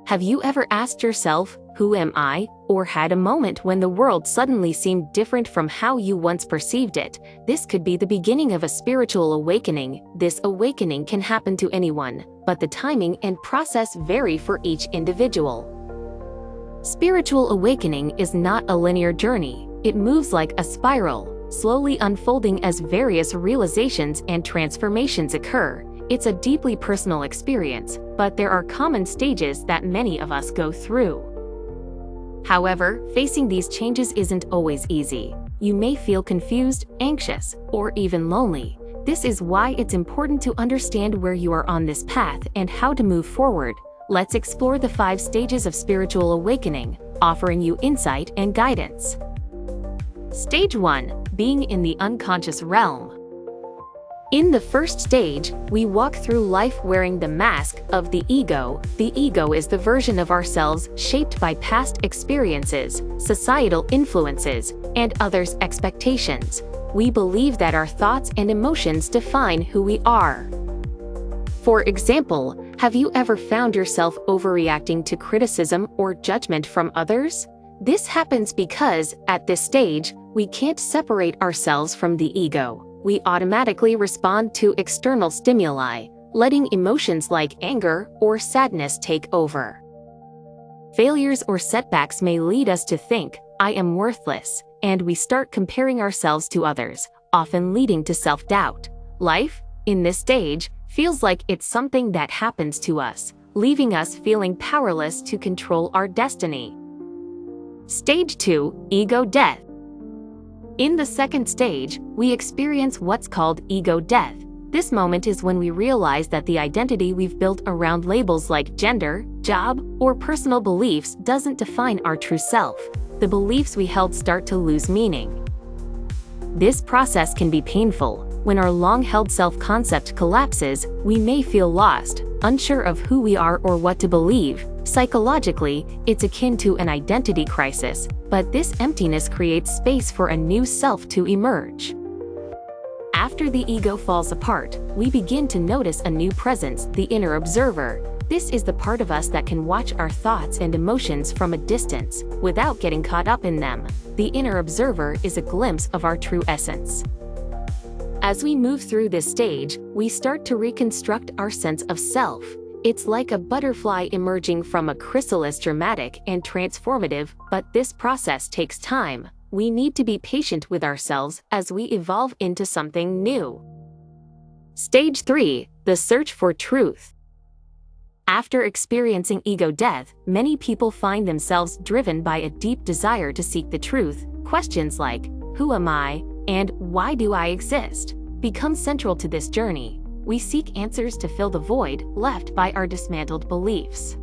A: Have you ever asked yourself, "Who am I?" or had a moment when the world suddenly seemed different from how you once perceived it? This could be the beginning of a spiritual awakening. This awakening can happen to anyone, but the timing and process vary for each individual. Spiritual awakening is not a linear journey. It moves like a spiral, slowly unfolding as various realizations and transformations occur. It's a deeply personal experience, but there are common stages that many of us go through. However, facing these changes isn't always easy. You may feel confused, anxious, or even lonely. This is why it's important to understand where you are on this path and how to move forward. Let's explore the 5 stages of spiritual awakening, offering you insight and guidance. Stage 1. Being in the unconscious realm. In the first stage, we walk through life wearing the mask of the ego. The ego is the version of ourselves shaped by past experiences, societal influences, and others' expectations. We believe that our thoughts and emotions define who we are. For example, have you ever found yourself overreacting to criticism or judgment from others? This happens because, at this stage, we can't separate ourselves from the ego. We automatically respond to external stimuli, letting emotions like anger or sadness take over. Failures or setbacks may lead us to think, "I am worthless," and we start comparing ourselves to others, often leading to self-doubt. Life, in this stage, feels like it's something that happens to us, leaving us feeling powerless to control our destiny. Stage 2. Ego death. In the second stage, we experience what's called ego death. This moment is when we realize that the identity we've built around labels like gender, job, or personal beliefs doesn't define our true self. The beliefs we held start to lose meaning. This process can be painful. When our long-held self-concept collapses, we may feel lost, unsure of who we are or what to believe. Psychologically, it's akin to an identity crisis, but this emptiness creates space for a new self to emerge. After the ego falls apart, we begin to notice a new presence, the inner observer. This is the part of us that can watch our thoughts and emotions from a distance, without getting caught up in them. The inner observer is a glimpse of our true essence. As we move through this stage, we start to reconstruct our sense of self. It's like a butterfly emerging from a chrysalis, dramatic and transformative, but this process takes time. We need to be patient with ourselves as we evolve into something new. Stage 3. The search for truth. After experiencing ego death, many people find themselves driven by a deep desire to seek the truth. Questions like, "Who am I?" and "Why do I exist?" become central to this journey. We seek answers to fill the void left by our dismantled beliefs.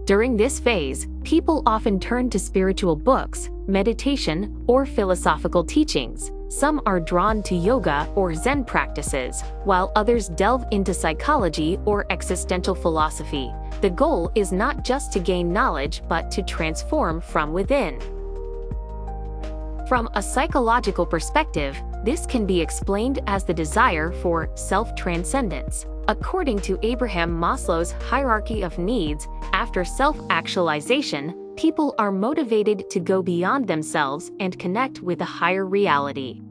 A: During this phase, people often turn to spiritual books, meditation, or philosophical teachings. Some are drawn to yoga or Zen practices, while others delve into psychology or existential philosophy. The goal is not just to gain knowledge but to transform from within. From a psychological perspective, this can be explained as the desire for self-transcendence. According to Abraham Maslow's hierarchy of needs, after self-actualization, people are motivated to go beyond themselves and connect with a higher reality.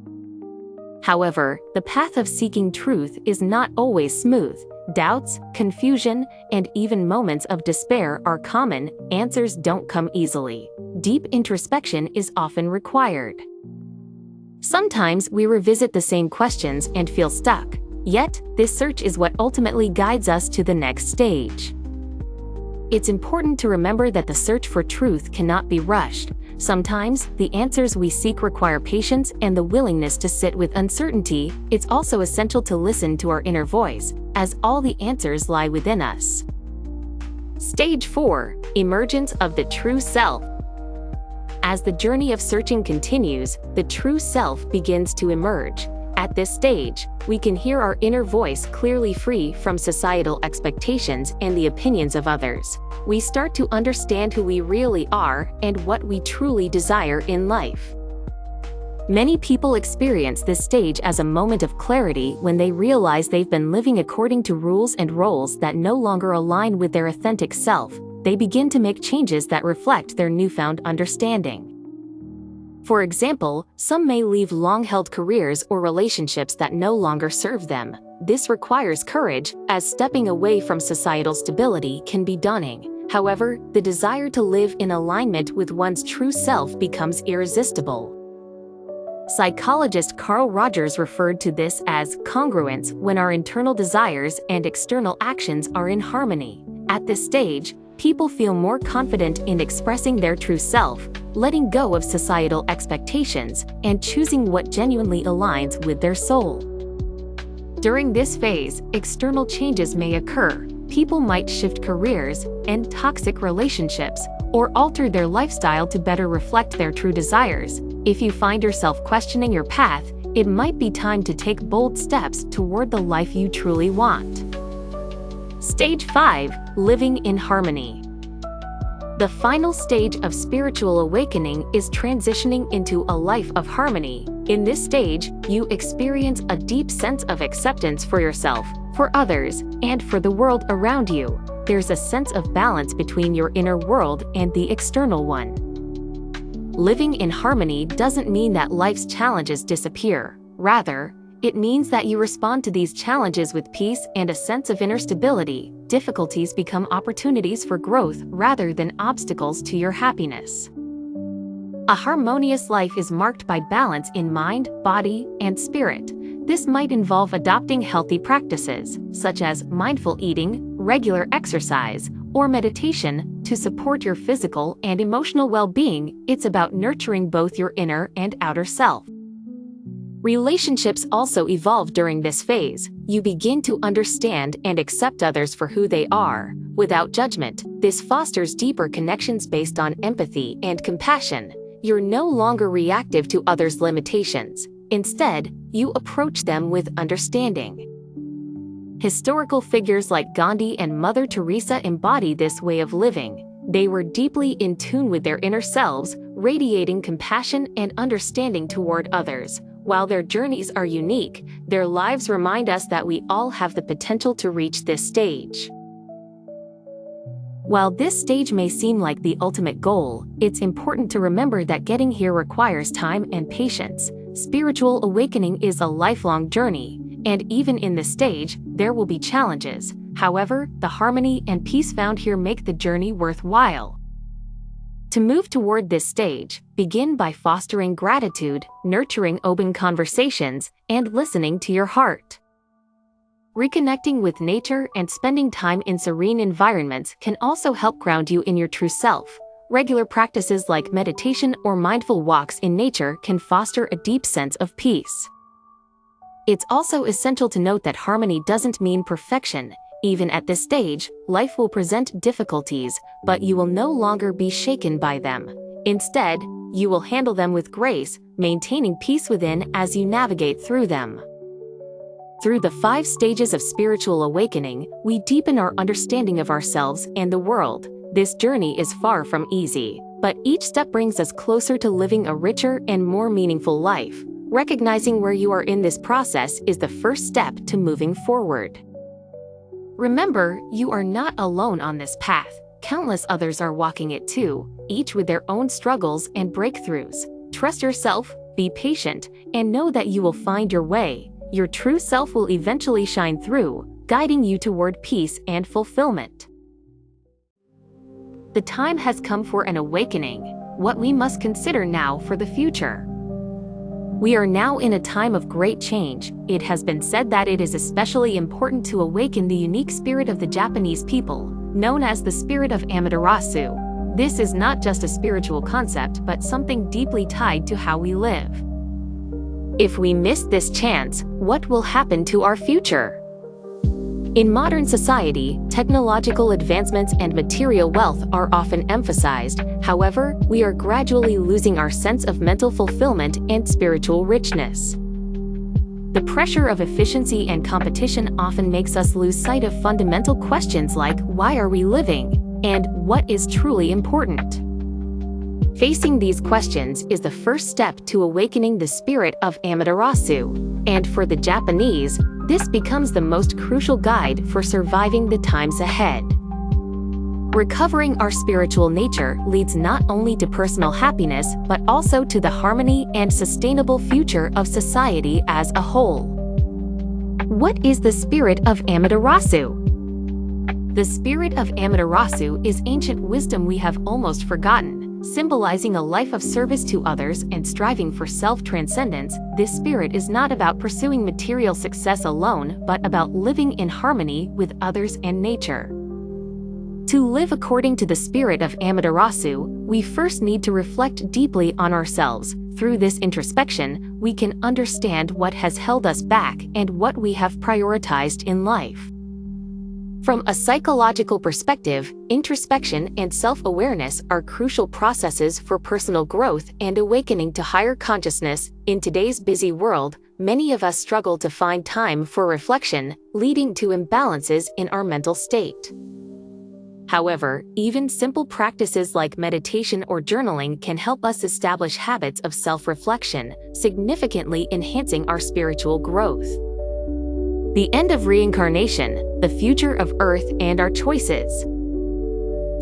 A: However, the path of seeking truth is not always smooth. Doubts, confusion, and even moments of despair are common. Answers don't come easily. Deep introspection is often required. Sometimes we revisit the same questions and feel stuck. Yet, this search is what ultimately guides us to the next stage. It's important to remember that the search for truth cannot be rushed. Sometimes, the answers we seek require patience and the willingness to sit with uncertainty. It's also essential to listen to our inner voice, as all the answers lie within us. Stage 4. Emergence of the true self. As the journey of searching continues, the true self begins to emerge. At this stage, we can hear our inner voice clearly, free from societal expectations and the opinions of others. We start to understand who we really are and what we truly desire in life. Many people experience this stage as a moment of clarity when they realize they've been living according to rules and roles that no longer align with their authentic self. They begin to make changes that reflect their newfound understanding. For example, some may leave long-held careers or relationships that no longer serve them. This requires courage, as stepping away from societal stability can be daunting. However, the desire to live in alignment with one's true self becomes irresistible. Psychologist Carl Rogers referred to this as congruence, when our internal desires and external actions are in harmony. At this stage, people feel more confident in expressing their true self, letting go of societal expectations, and choosing what genuinely aligns with their soul. During this phase, external changes may occur. People might shift careers, end toxic relationships, or alter their lifestyle to better reflect their true desires. If you find yourself questioning your path, it might be time to take bold steps toward the life you truly want. Stage 5. Living in harmony. The final stage of spiritual awakening is transitioning into a life of harmony. In this stage, you experience a deep sense of acceptance for yourself, for others, and for the world around you. There's a sense of balance between your inner world and the external one. Living in harmony doesn't mean that life's challenges disappear. Rather, it means that you respond to these challenges with peace and a sense of inner stability. Difficulties become opportunities for growth rather than obstacles to your happiness. A harmonious life is marked by balance in mind, body, and spirit. This might involve adopting healthy practices, such as mindful eating, regular exercise, or meditation, to support your physical and emotional well-being. It's about nurturing both your inner and outer self. Relationships also evolve during this phase. You begin to understand and accept others for who they are, without judgment. This fosters deeper connections based on empathy and compassion. You're no longer reactive to others' limitations. Instead, you approach them with understanding. Historical figures like Gandhi and Mother Teresa embody this way of living. They were deeply in tune with their inner selves, radiating compassion and understanding toward others. While their journeys are unique, their lives remind us that we all have the potential to reach this stage. While this stage may seem like the ultimate goal, it's important to remember that getting here requires time and patience. Spiritual awakening is a lifelong journey, and even in this stage, there will be challenges. However, the harmony and peace found here make the journey worthwhile. To move toward this stage, begin by fostering gratitude, nurturing open conversations, and listening to your heart. Reconnecting with nature and spending time in serene environments can also help ground you in your true self. Regular practices like meditation or mindful walks in nature can foster a deep sense of peace. It's also essential to note that harmony doesn't mean perfection. Even at this stage, life will present difficulties, but you will no longer be shaken by them. Instead, you will handle them with grace, maintaining peace within as you navigate through them. Through the 5 stages of spiritual awakening, we deepen our understanding of ourselves and the world. This journey is far from easy, but each step brings us closer to living a richer and more meaningful life. Recognizing where you are in this process is the first step to moving forward. Remember, you are not alone on this path. Countless others are walking it too, each with their own struggles and breakthroughs. Trust yourself, be patient, and know that you will find your way. Your true self will eventually shine through, guiding you toward peace and fulfillment. The time has come for an awakening, what we must consider now for the future. We are now in a time of great change. It has been said that it is especially important to awaken the unique spirit of the Japanese people, known as the spirit of Amaterasu. This is not just a spiritual concept, but something deeply tied to how we live. If we miss this chance, what will happen to our future? In modern society, technological advancements and material wealth are often emphasized. However, we are gradually losing our sense of mental fulfillment and spiritual richness. The pressure of efficiency and competition often makes us lose sight of fundamental questions like why are we living and what is truly important. Facing these questions is the first step to awakening the spirit of Amaterasu, and for the Japanese, this becomes the most crucial guide for surviving the times ahead. Recovering our spiritual nature leads not only to personal happiness but also to the harmony and sustainable future of society as a whole. What is the spirit of Amaterasu? The spirit of Amaterasu is ancient wisdom we have almost forgotten, symbolizing a life of service to others and striving for self-transcendence. This spirit is not about pursuing material success alone, but about living in harmony with others and nature. To live according to the spirit of Amaterasu, we first need to reflect deeply on ourselves. Through this introspection, we can understand what has held us back and what we have prioritized in life. From a psychological perspective, introspection and self-awareness are crucial processes for personal growth and awakening to higher consciousness. In today's busy world, many of us struggle to find time for reflection, leading to imbalances in our mental state. However, even simple practices like meditation or journaling can help us establish habits of self-reflection, significantly enhancing our spiritual growth. The end of reincarnation, the future of Earth and our choices.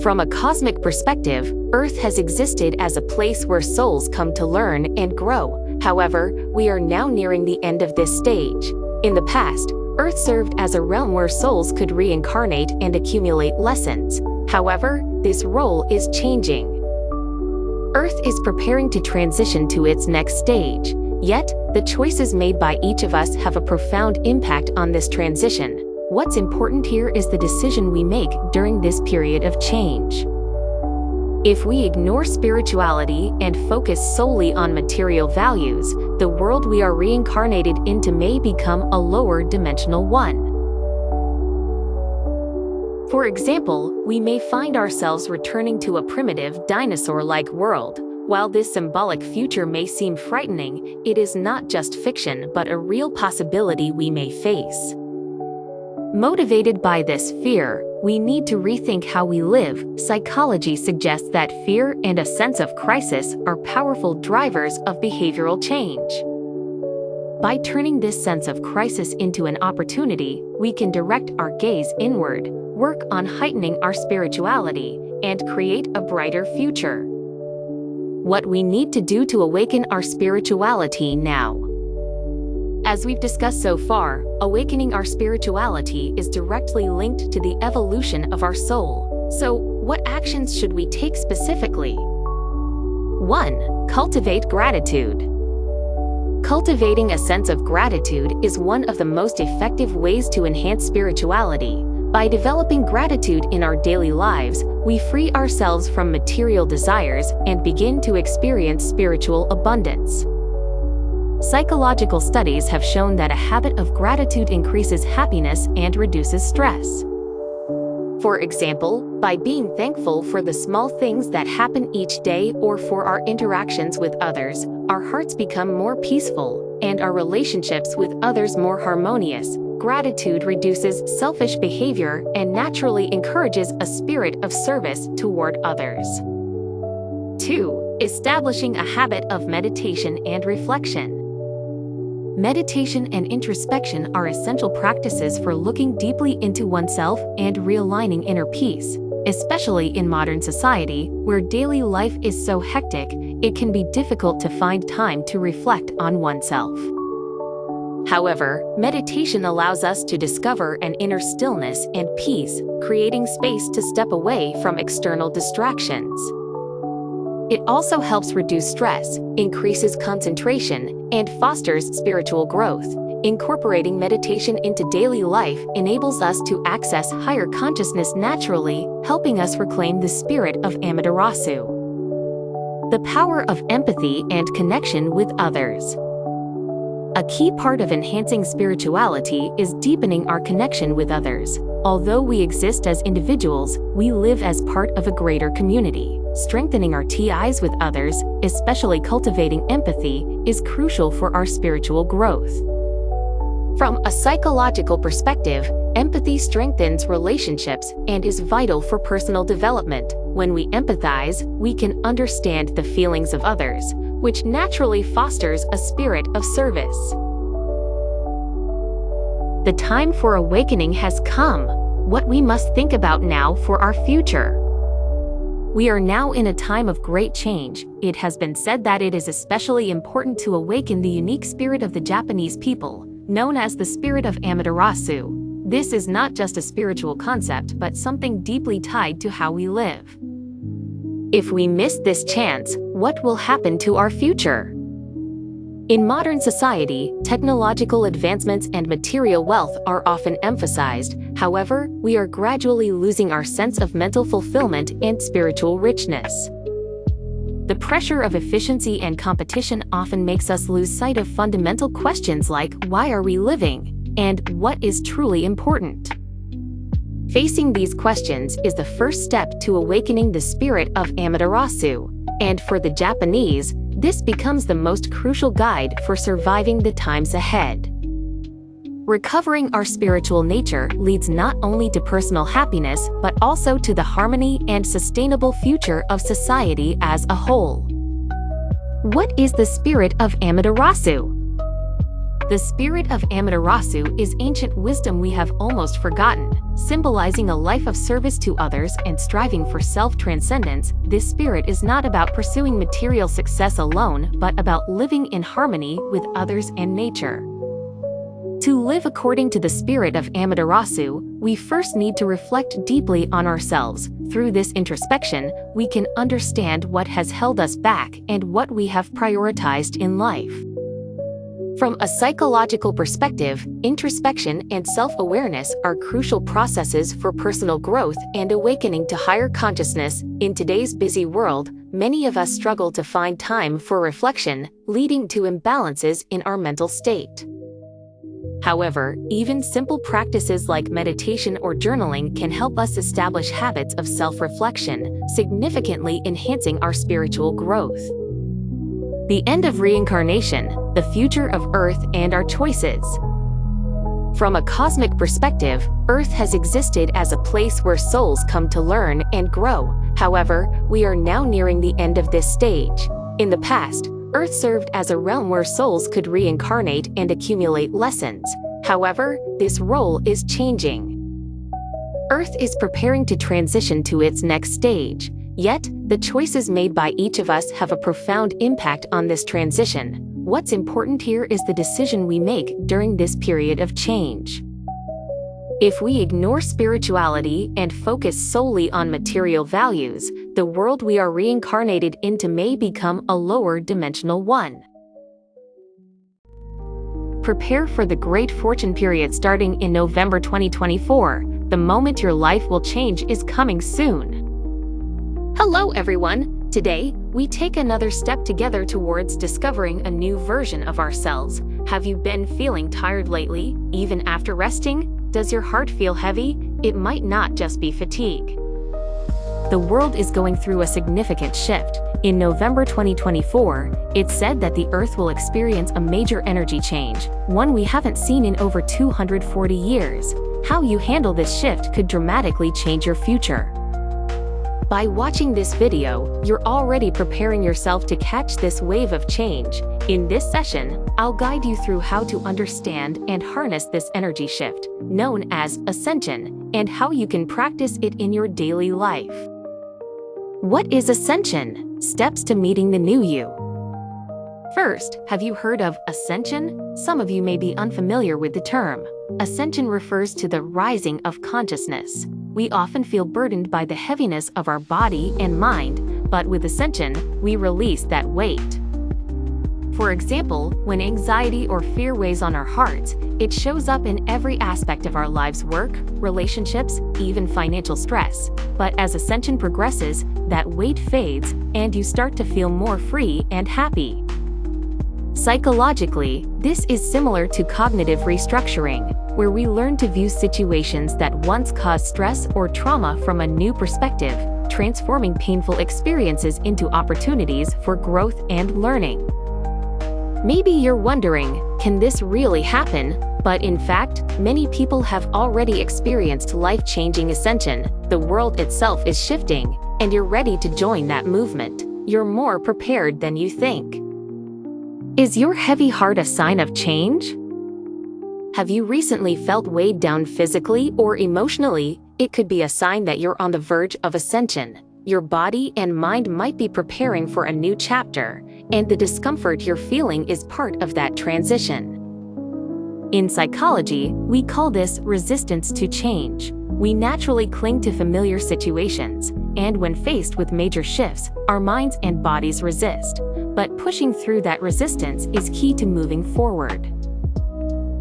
A: From a cosmic perspective, Earth has existed as a place where souls come to learn and grow. However, we are now nearing the end of this stage. In the past, Earth served as a realm where souls could reincarnate and accumulate lessons. However, this role is changing. Earth is preparing to transition to its next stage. Yet, the choices made by each of us have a profound impact on this transition. What's important here is the decision we make during this period of change. If we ignore spirituality and focus solely on material values, the world we are reincarnated into may become a lower dimensional one. For example, we may find ourselves returning to a primitive, dinosaur-like world. While this symbolic future may seem frightening, it is not just fiction but a real possibility we may face. Motivated by this fear, we need to rethink how we live. Psychology suggests that fear and a sense of crisis are powerful drivers of behavioral change. By turning this sense of crisis into an opportunity, we can direct our gaze inward, work on heightening our spirituality, and create a brighter future. What we need to do to awaken our spirituality now. As we've discussed so far, awakening our spirituality is directly linked to the evolution of our soul. So, what actions should we take specifically? 1. Cultivate gratitude. Cultivating a sense of gratitude is one of the most effective ways to enhance spirituality. By developing gratitude in our daily lives, we free ourselves from material desires and begin to experience spiritual abundance. Psychological studies have shown that a habit of gratitude increases happiness and reduces stress. For example, by being thankful for the small things that happen each day or for our interactions with others, our hearts become more peaceful and our relationships with others more harmonious. Gratitude reduces selfish behavior and naturally encourages a spirit of service toward others. 2. Establishing a habit of meditation and reflection. Meditation and introspection are essential practices for looking deeply into oneself and realigning inner peace. Especially in modern society, where daily life is so hectic, it can be difficult to find time to reflect on oneself. However, meditation allows us to discover an inner stillness and peace, creating space to step away from external distractions. It also helps reduce stress, increases concentration, and fosters spiritual growth. Incorporating meditation into daily life enables us to access higher consciousness naturally, helping us reclaim the spirit of Amaterasu. The power of empathy and connection with others. A key part of enhancing spirituality is deepening our connection with others. Although we exist as individuals, we live as part of a greater community. Strengthening our ties with others, especially cultivating empathy, is crucial for our spiritual growth. From a psychological perspective, empathy strengthens relationships and is vital for personal development. When we empathize, we can understand the feelings of others, which naturally fosters a spirit of service. The time for awakening has come. What we must think about now for our future. We are now in a time of great change. It has been said that it is especially important to awaken the unique spirit of the Japanese people, known as the spirit of Amaterasu. This is not just a spiritual concept, but something deeply tied to how we live. If we miss this chance, what will happen to our future? In modern society, technological advancements and material wealth are often emphasized. However, we are gradually losing our sense of mental fulfillment and spiritual richness. The pressure of efficiency and competition often makes us lose sight of fundamental questions like why are we living and what is truly important. Facing these questions is the first step to awakening the spirit of Amaterasu, and for the Japanese, this becomes the most crucial guide for surviving the times ahead. Recovering our spiritual nature leads not only to personal happiness but also to the harmony and sustainable future of society as a whole. What is the spirit of Amaterasu? The spirit of Amaterasu is ancient wisdom we have almost forgotten, symbolizing a life of service to others and striving for self-transcendence. This spirit is not about pursuing material success alone, but about living in harmony with others and nature. To live according to the spirit of Amaterasu, we first need to reflect deeply on ourselves. Through this introspection, we can understand what has held us back and what we have prioritized in life. From a psychological perspective, introspection and self-awareness are crucial processes for personal growth and awakening to higher consciousness. In today's busy world, many of us struggle to find time for reflection, leading to imbalances in our mental state. However, even simple practices like meditation or journaling can help us establish habits of self-reflection, significantly enhancing our spiritual growth. The end of reincarnation, the future of Earth and our choices. From a cosmic perspective, Earth has existed as a place where souls come to learn and grow. However, we are now nearing the end of this stage. In the past, Earth served as a realm where souls could reincarnate and accumulate lessons. However, this role is changing. Earth is preparing to transition to its next stage. Yet, the choices made by each of us have a profound impact on this transition. What's important here is the decision we make during this period of change. If we ignore spirituality and focus solely on material values, the world we are reincarnated into may become a lower dimensional one. Prepare for the Great Fortune period starting in November 2024. The moment your life will change is coming soon. Hello everyone! Today, we take another step together towards discovering a new version of ourselves. Have you been feeling tired lately, even after resting? Does your heart feel heavy? It might not just be fatigue. The world is going through a significant shift. In November 2024, it's said that the Earth will experience a major energy change, one we haven't seen in over 240 years. How you handle this shift could dramatically change your future. By watching this video, you're already preparing yourself to catch this wave of change. In this session, I'll guide you through how to understand and harness this energy shift, known as Ascension, and how you can practice it in your daily life. What is Ascension? Steps to meeting the new you. First, have you heard of Ascension? Some of you may be unfamiliar with the term. Ascension refers to the rising of consciousness. We often feel burdened by the heaviness of our body and mind, but with Ascension, we release that weight. For example, when anxiety or fear weighs on our hearts, it shows up in every aspect of our lives: work, relationships, even financial stress. But as Ascension progresses, that weight fades, and you start to feel more free and happy. Psychologically, this is similar to cognitive restructuring, where we learn to view situations that once caused stress or trauma from a new perspective, transforming painful experiences into opportunities for growth and learning. Maybe you're wondering, can this really happen? But in fact, many people have already experienced life-changing ascension. The world itself is shifting, and you're ready to join that movement. You're more prepared than you think. Is your heavy heart a sign of change? Have you recently felt weighed down physically or emotionally? It could be a sign that you're on the verge of ascension. Your body and mind might be preparing for a new chapter, and the discomfort you're feeling is part of that transition. In psychology, we call this resistance to change. We naturally cling to familiar situations, and when faced with major shifts, our minds and bodies resist. But pushing through that resistance is key to moving forward.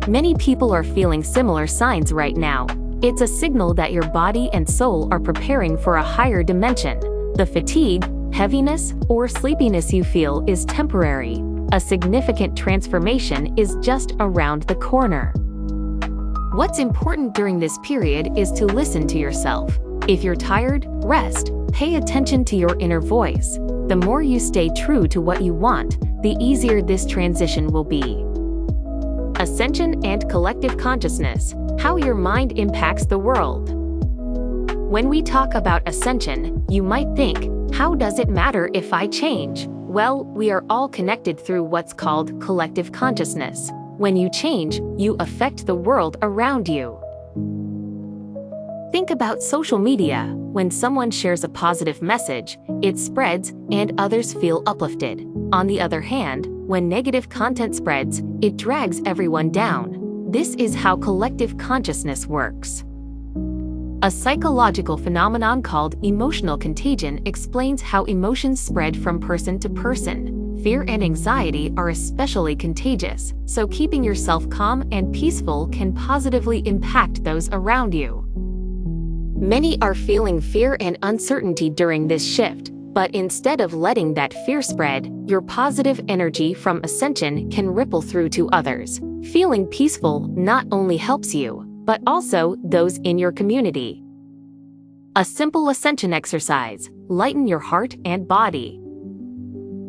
A: Many people are feeling similar signs right now. It's a signal that your body and soul are preparing for a higher dimension. The fatigue, heaviness, or sleepiness you feel is temporary. A significant transformation is just around the corner. What's important during this period is to listen to yourself. If you're tired, rest. Pay attention to your inner voice. The more you stay true to what you want, the easier this transition will be. Ascension and collective consciousness, how your mind impacts the world. When we talk about ascension, you might think, how does it matter if I change? Well, we are all connected through what's called collective consciousness. When you change, you affect the world around you. Think about social media. When someone shares a positive message, it spreads and others feel uplifted. On the other hand, when negative content spreads, it drags everyone down. This is how collective consciousness works. A psychological phenomenon called emotional contagion explains how emotions spread from person to person. Fear and anxiety are especially contagious, so keeping yourself calm and peaceful can positively impact those around you. Many are feeling fear and uncertainty during this shift, but instead of letting that fear spread, your positive energy from ascension can ripple through to others. Feeling peaceful not only helps you, but also those in your community. A simple ascension exercise: lighten your heart and body.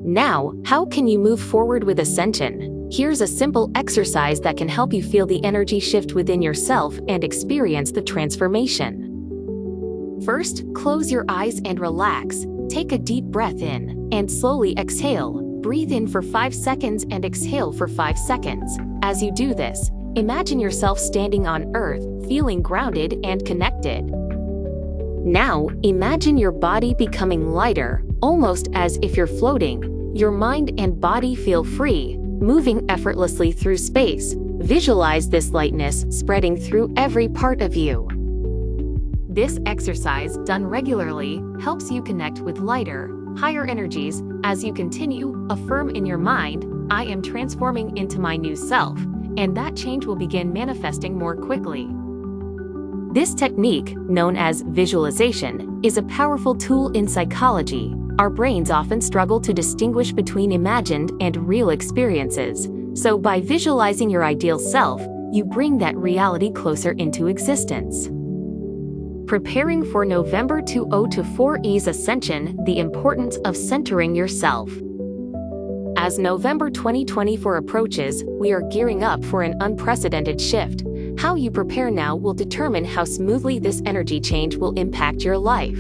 A: Now, how can you move forward with ascension? Here's a simple exercise that can help you feel the energy shift within yourself and experience the transformation. First, close your eyes and relax. Take a deep breath in and slowly exhale. Breathe in for 5 seconds and exhale for 5 seconds. As you do this, imagine yourself standing on earth, feeling grounded and connected. Now, imagine your body becoming lighter, almost as if you're floating. Your mind and body feel free, moving effortlessly through space. Visualize this lightness spreading through every part of you. This exercise, done regularly, helps you connect with lighter, higher energies. As you continue, affirm in your mind, I am transforming into my new self, and that change will begin manifesting more quickly. This technique, known as visualization, is a powerful tool in psychology. Our brains often struggle to distinguish between imagined and real experiences, so by visualizing your ideal self, you bring that reality closer into existence. Preparing for November 2024's Ascension, the importance of centering yourself. As November 2024 approaches, we are gearing up for an unprecedented shift. How you prepare now will determine how smoothly this energy change will impact your life.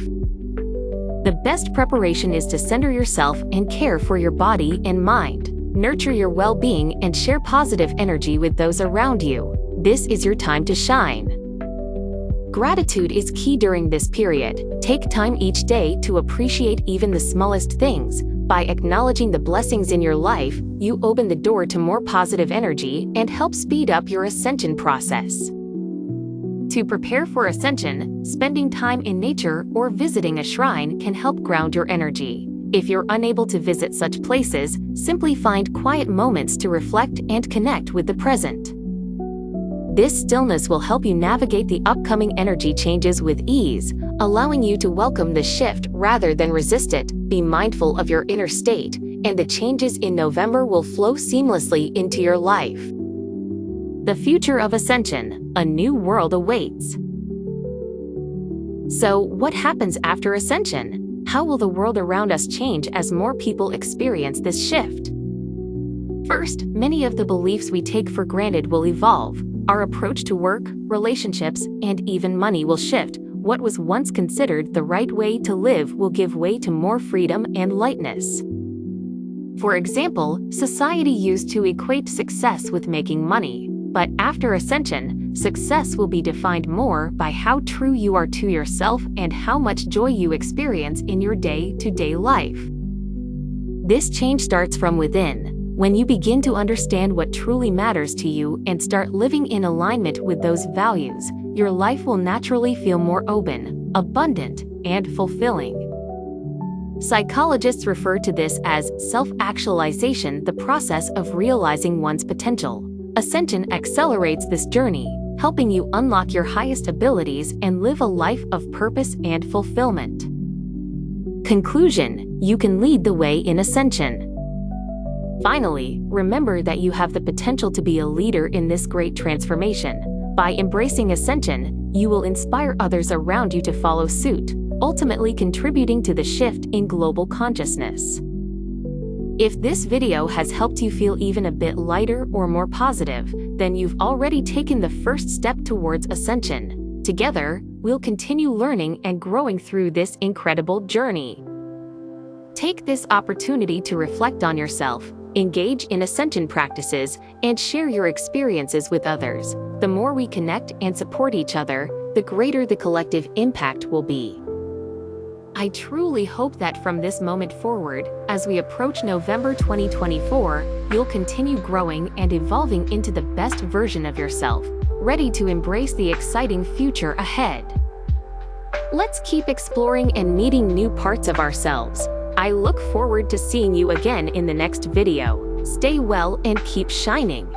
A: The best preparation is to center yourself and care for your body and mind. Nurture your well-being and share positive energy with those around you. This is your time to shine. Gratitude is key during this period. Take time each day to appreciate even the smallest things. By acknowledging the blessings in your life, you open the door to more positive energy and help speed up your ascension process. To prepare for ascension, spending time in nature or visiting a shrine can help ground your energy. If you're unable to visit such places, simply find quiet moments to reflect and connect with the present. This stillness will help you navigate the upcoming energy changes with ease, allowing you to welcome the shift rather than resist it. Be mindful of your inner state, and the changes in November will flow seamlessly into your life. The future of Ascension, a new world awaits. So, what happens after Ascension? How will the world around us change as more people experience this shift? First, many of the beliefs we take for granted will evolve. Our approach to work, relationships, and even money will shift. What was once considered the right way to live will give way to more freedom and lightness. For example, society used to equate success with making money, but after ascension, success will be defined more by how true you are to yourself and how much joy you experience in your day-to-day life. This change starts from within. When you begin to understand what truly matters to you and start living in alignment with those values, your life will naturally feel more open, abundant, and fulfilling. Psychologists refer to this as self-actualization, the process of realizing one's potential. Ascension accelerates this journey, helping you unlock your highest abilities and live a life of purpose and fulfillment. Conclusion: you can lead the way in ascension. Finally, remember that you have the potential to be a leader in this great transformation. By embracing ascension, you will inspire others around you to follow suit, ultimately contributing to the shift in global consciousness. If this video has helped you feel even a bit lighter or more positive, then you've already taken the first step towards ascension. Together, we'll continue learning and growing through this incredible journey. Take this opportunity to reflect on yourself, engage in ascension practices, and share your experiences with others. The more we connect and support each other, the greater the collective impact will be. I truly hope that from this moment forward, as we approach November 2024, you'll continue growing and evolving into the best version of yourself, ready to embrace the exciting future ahead. Let's keep exploring and meeting new parts of ourselves. I look forward to seeing you again in the next video. Stay well and keep shining.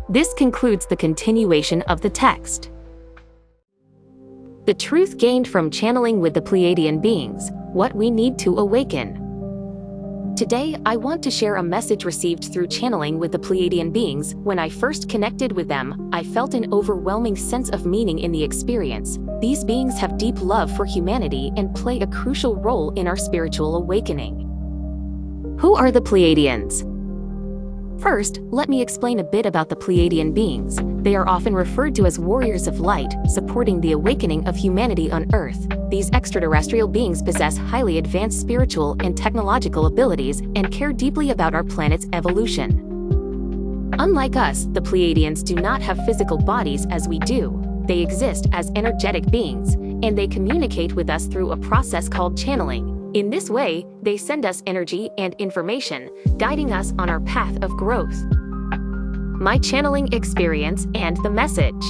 A: This concludes the continuation of the text. The truth gained from channeling with the Pleiadian beings, what we need to awaken. Today, I want to share a message received through channeling with the Pleiadian beings. When I first connected with them, I felt an overwhelming sense of meaning in the experience. These beings have deep love for humanity and play a crucial role in our spiritual awakening. Who are the Pleiadians? First, let me explain a bit about the Pleiadian beings. They are often referred to as warriors of light, supporting the awakening of humanity on Earth. These extraterrestrial beings possess highly advanced spiritual and technological abilities and care deeply about our planet's evolution. Unlike us, the Pleiadians do not have physical bodies as we do. They exist as energetic beings, and they communicate with us through a process called channeling. In this way, they send us energy and information, guiding us on our path of growth. My channeling experience and the message.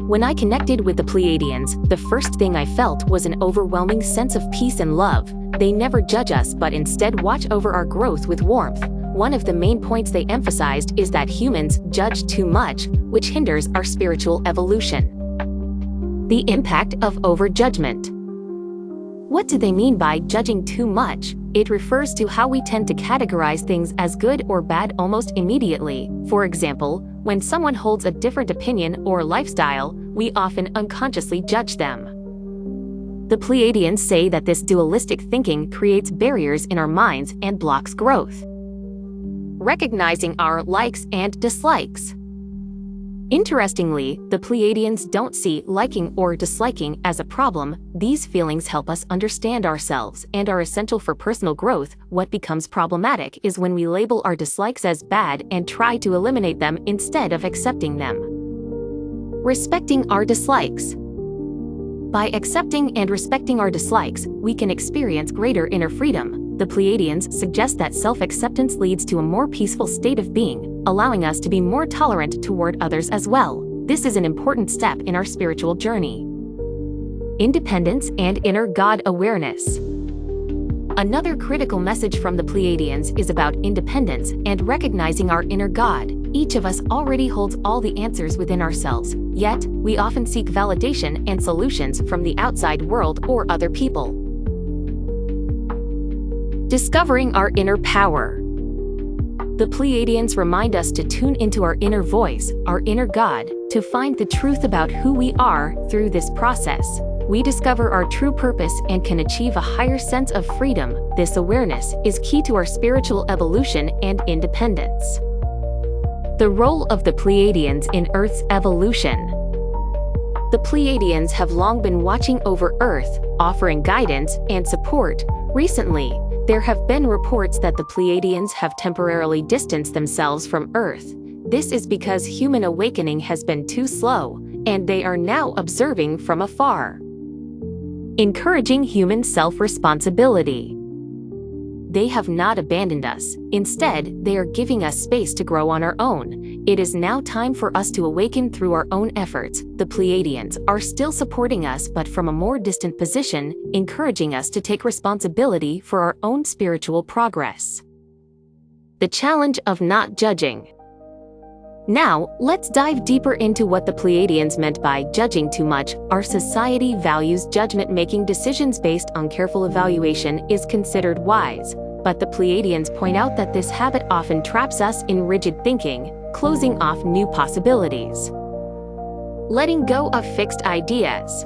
A: When I connected with the Pleiadians, the first thing I felt was an overwhelming sense of peace and love. They never judge us but instead watch over our growth with warmth. One of the main points they emphasized is that humans judge too much, which hinders our spiritual evolution. The impact of overjudgment. What do they mean by judging too much? It refers to how we tend to categorize things as good or bad almost immediately. For example, when someone holds a different opinion or lifestyle, we often unconsciously judge them. The Pleiadians say that this dualistic thinking creates barriers in our minds and blocks growth. Recognizing our likes and dislikes. Interestingly, the Pleiadians don't see liking or disliking as a problem. These feelings help us understand ourselves and are essential for personal growth. What becomes problematic is when we label our dislikes as bad and try to eliminate them instead of accepting them. Respecting our dislikes. By accepting and respecting our dislikes, we can experience greater inner freedom. The Pleiadians suggest that self-acceptance leads to a more peaceful state of being, allowing us to be more tolerant toward others as well. This is an important step in our spiritual journey. Independence and inner God awareness. Another critical message from the Pleiadians is about independence and recognizing our inner God. Each of us already holds all the answers within ourselves, yet we often seek validation and solutions from the outside world or other people. Discovering our inner power. The Pleiadians remind us to tune into our inner voice, our inner God, to find the truth about who we are. Through this process, we discover our true purpose and can achieve a higher sense of freedom. This awareness is key to our spiritual evolution and independence. The role of the Pleiadians in Earth's evolution. The Pleiadians have long been watching over Earth, offering guidance and support. Recently, there have been reports that the Pleiadians have temporarily distanced themselves from Earth. This is because human awakening has been too slow, and they are now observing from afar. Encouraging human self-responsibility. They have not abandoned us. Instead, they are giving us space to grow on our own. It is now time for us to awaken through our own efforts. The Pleiadians are still supporting us, but from a more distant position, encouraging us to take responsibility for our own spiritual progress. The challenge of not judging. Now, let's dive deeper into what the Pleiadians meant by judging too much. Our society values judgment. Making decisions based on careful evaluation is considered wise, but the Pleiadians point out that this habit often traps us in rigid thinking, closing off new possibilities. Letting go of fixed ideas.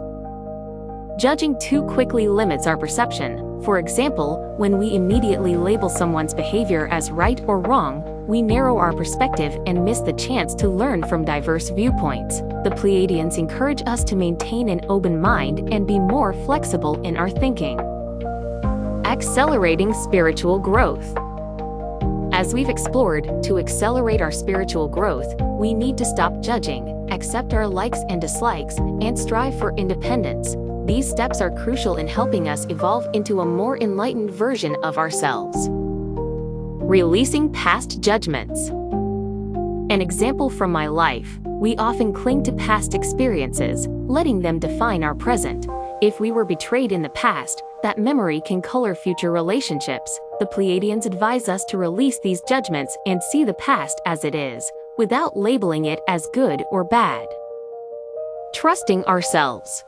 A: Judging too quickly limits our perception. For example, when we immediately label someone's behavior as right or wrong, we narrow our perspective and miss the chance to learn from diverse viewpoints. The Pleiadians encourage us to maintain an open mind and be more flexible in our thinking. Accelerating spiritual growth. As we've explored, to accelerate our spiritual growth, we need to stop judging, accept our likes and dislikes, and strive for independence. These steps are crucial in helping us evolve into a more enlightened version of ourselves. Releasing past judgments. An example from my life: we often cling to past experiences, letting them define our present. If we were betrayed in the past, that memory can color future relationships. The Pleiadians advise us to release these judgments and see the past as it is, without labeling it as good or bad. Trusting ourselves.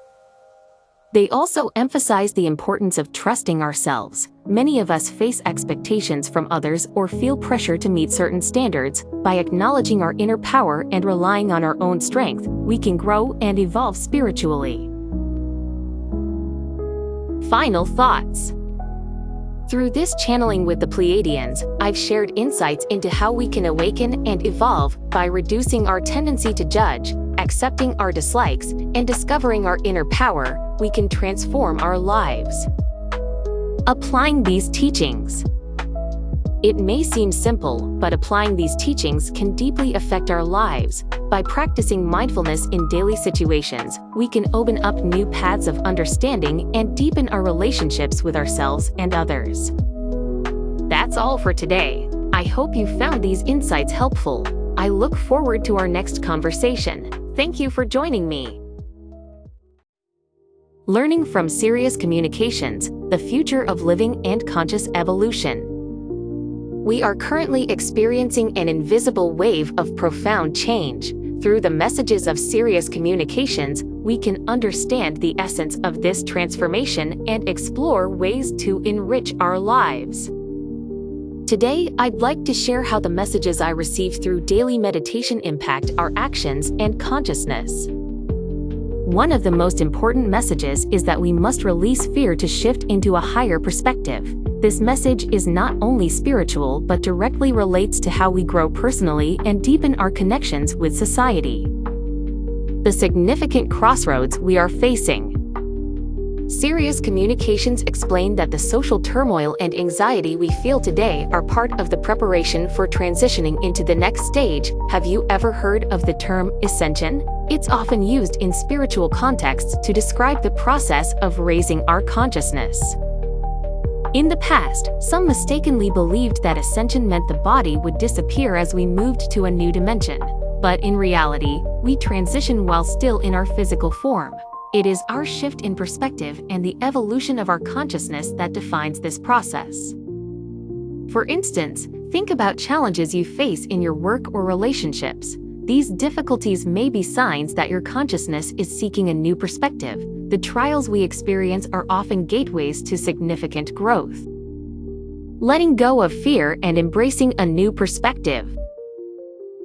A: They also emphasize the importance of trusting ourselves. Many of us face expectations from others or feel pressure to meet certain standards. By acknowledging our inner power and relying on our own strength, we can grow and evolve spiritually. Final thoughts. Through this channeling with the Pleiadians, I've shared insights into how we can awaken and evolve by reducing our tendency to judge, accepting our dislikes, and discovering our inner power. We can transform our lives. Applying these teachings. It may seem simple, but applying these teachings can deeply affect our lives. By practicing mindfulness in daily situations, we can open up new paths of understanding and deepen our relationships with ourselves and others. That's all for today. I hope you found these insights helpful. I look forward to our next conversation. Thank you for joining me. Learning from Serious Communications, the future of living and conscious evolution. We are currently experiencing an invisible wave of profound change. Through the messages of Serious Communications, we can understand the essence of this transformation and explore ways to enrich our lives. Today, I'd like to share how the messages I receive through daily meditation impact our actions and consciousness. One of the most important messages is that we must release fear to shift into a higher perspective. This message is not only spiritual but directly relates to how we grow personally and deepen our connections with society. The significant crossroads we are facing. Serious Communications explain that the social turmoil and anxiety we feel today are part of the preparation for transitioning into the next stage. Have you ever heard of the term ascension? It's often used in spiritual contexts to describe the process of raising our consciousness. In the past, some mistakenly believed that ascension meant the body would disappear as we moved to a new dimension. But in reality, we transition while still in our physical form. It is our shift in perspective and the evolution of our consciousness that defines this process. For instance, think about challenges you face in your work or relationships. These difficulties may be signs that your consciousness is seeking a new perspective. The trials we experience are often gateways to significant growth. Letting go of fear and embracing a new perspective.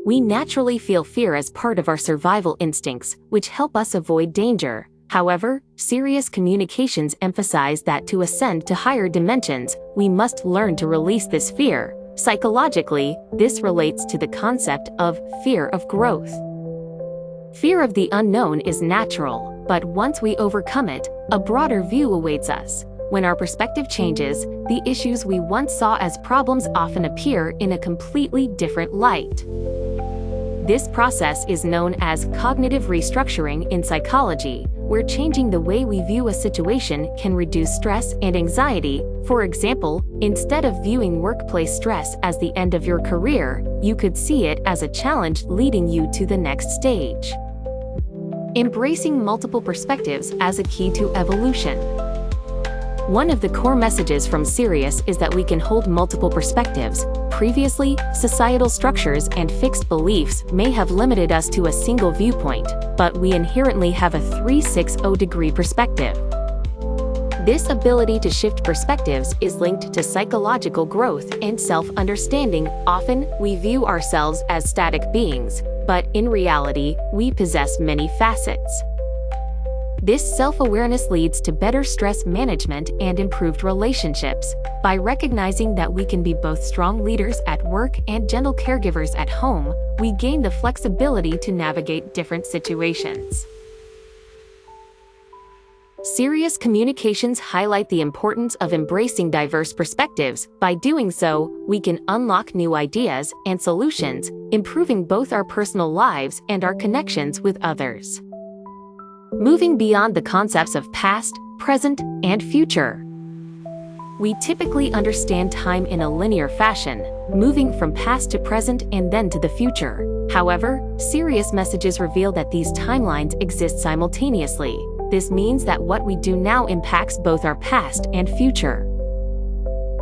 A: We naturally feel fear as part of our survival instincts, which help us avoid danger. However, Serious Communications emphasize that to ascend to higher dimensions, we must learn to release this fear. Psychologically, this relates to the concept of fear of growth. Fear of the unknown is natural, but once we overcome it, a broader view awaits us. When our perspective changes, the issues we once saw as problems often appear in a completely different light. This process is known as cognitive restructuring in psychology, where changing the way we view a situation can reduce stress and anxiety. For example, instead of viewing workplace stress as the end of your career, you could see it as a challenge leading you to the next stage. Embracing multiple perspectives as a key to evolution. One of the core messages from Sirius is that we can hold multiple perspectives. Previously, societal structures and fixed beliefs may have limited us to a single viewpoint, but we inherently have a 360-degree perspective. This ability to shift perspectives is linked to psychological growth and self-understanding. Often, we view ourselves as static beings, but in reality, we possess many facets. This self-awareness leads to better stress management and improved relationships. By recognizing that we can be both strong leaders at work and gentle caregivers at home, we gain the flexibility to navigate different situations. Sirius communications highlight the importance of embracing diverse perspectives. By doing so, we can unlock new ideas and solutions, improving both our personal lives and our connections with others. Moving beyond the concepts of past, present, and future. We typically understand time in a linear fashion, moving from past to present and then to the future. However, Sirius messages reveal that these timelines exist simultaneously. This means that what we do now impacts both our past and future.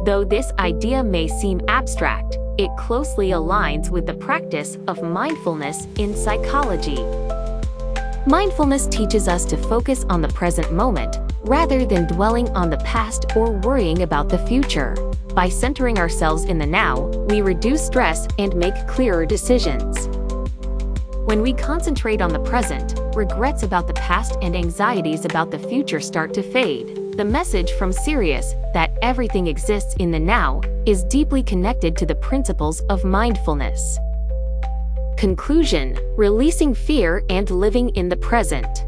A: Though this idea may seem abstract, it closely aligns with the practice of mindfulness in psychology. Mindfulness teaches us to focus on the present moment, rather than dwelling on the past or worrying about the future. By centering ourselves in the now, we reduce stress and make clearer decisions. When we concentrate on the present, regrets about the past and anxieties about the future start to fade. The message from Sirius, that everything exists in the now, is deeply connected to the principles of mindfulness. Conclusion: releasing fear and living in the present.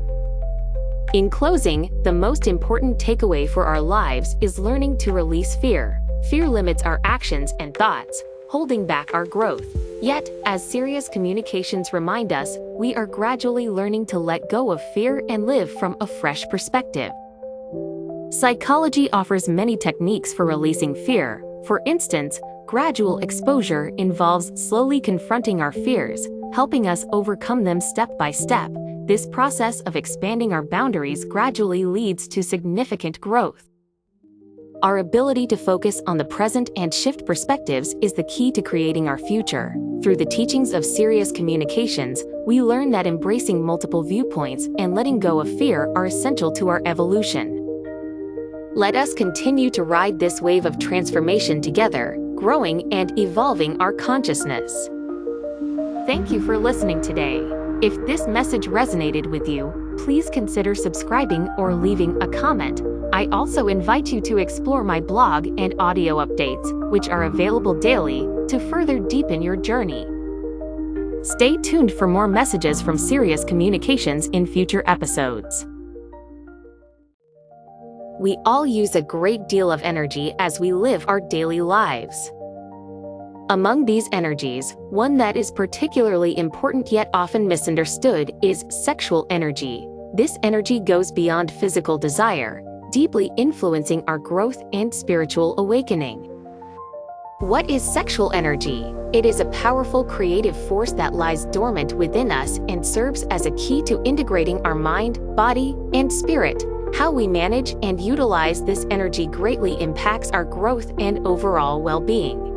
A: In closing, the most important takeaway for our lives is learning to release fear. Fear limits our actions and thoughts, holding back our growth. Yet, as Sirius communications remind us, we are gradually learning to let go of fear and live from a fresh perspective. Psychology offers many techniques for releasing fear. For instance, gradual exposure involves slowly confronting our fears, helping us overcome them step by step. This process of expanding our boundaries gradually leads to significant growth. Our ability to focus on the present and shift perspectives is the key to creating our future. Through the teachings of Sirius communications, we learn that embracing multiple viewpoints and letting go of fear are essential to our evolution. Let us continue to ride this wave of transformation together, growing and evolving our consciousness. Thank you for listening today. If this message resonated with you, please consider subscribing or leaving a comment. I also invite you to explore my blog and audio updates, which are available daily, to further deepen your journey. Stay tuned for more messages from Sirius Communications in future episodes. We all use a great deal of energy as we live our daily lives. Among these energies, one that is particularly important yet often misunderstood is sexual energy. This energy goes beyond physical desire, deeply influencing our growth and spiritual awakening. What is sexual energy? It is a powerful creative force that lies dormant within us and serves as a key to integrating our mind, body, and spirit. How we manage and utilize this energy greatly impacts our growth and overall well-being.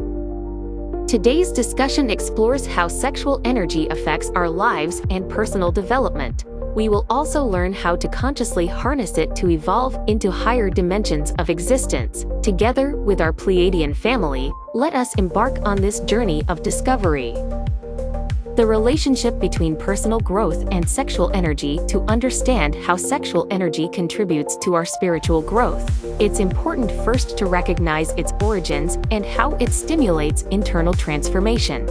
A: Today's discussion explores how sexual energy affects our lives and personal development. We will also learn how to consciously harness it to evolve into higher dimensions of existence. Together with our Pleiadian family, let us embark on this journey of discovery. The relationship between personal growth and sexual energy. To understand how sexual energy contributes to our spiritual growth, it's important first to recognize its origins and how it stimulates internal transformation.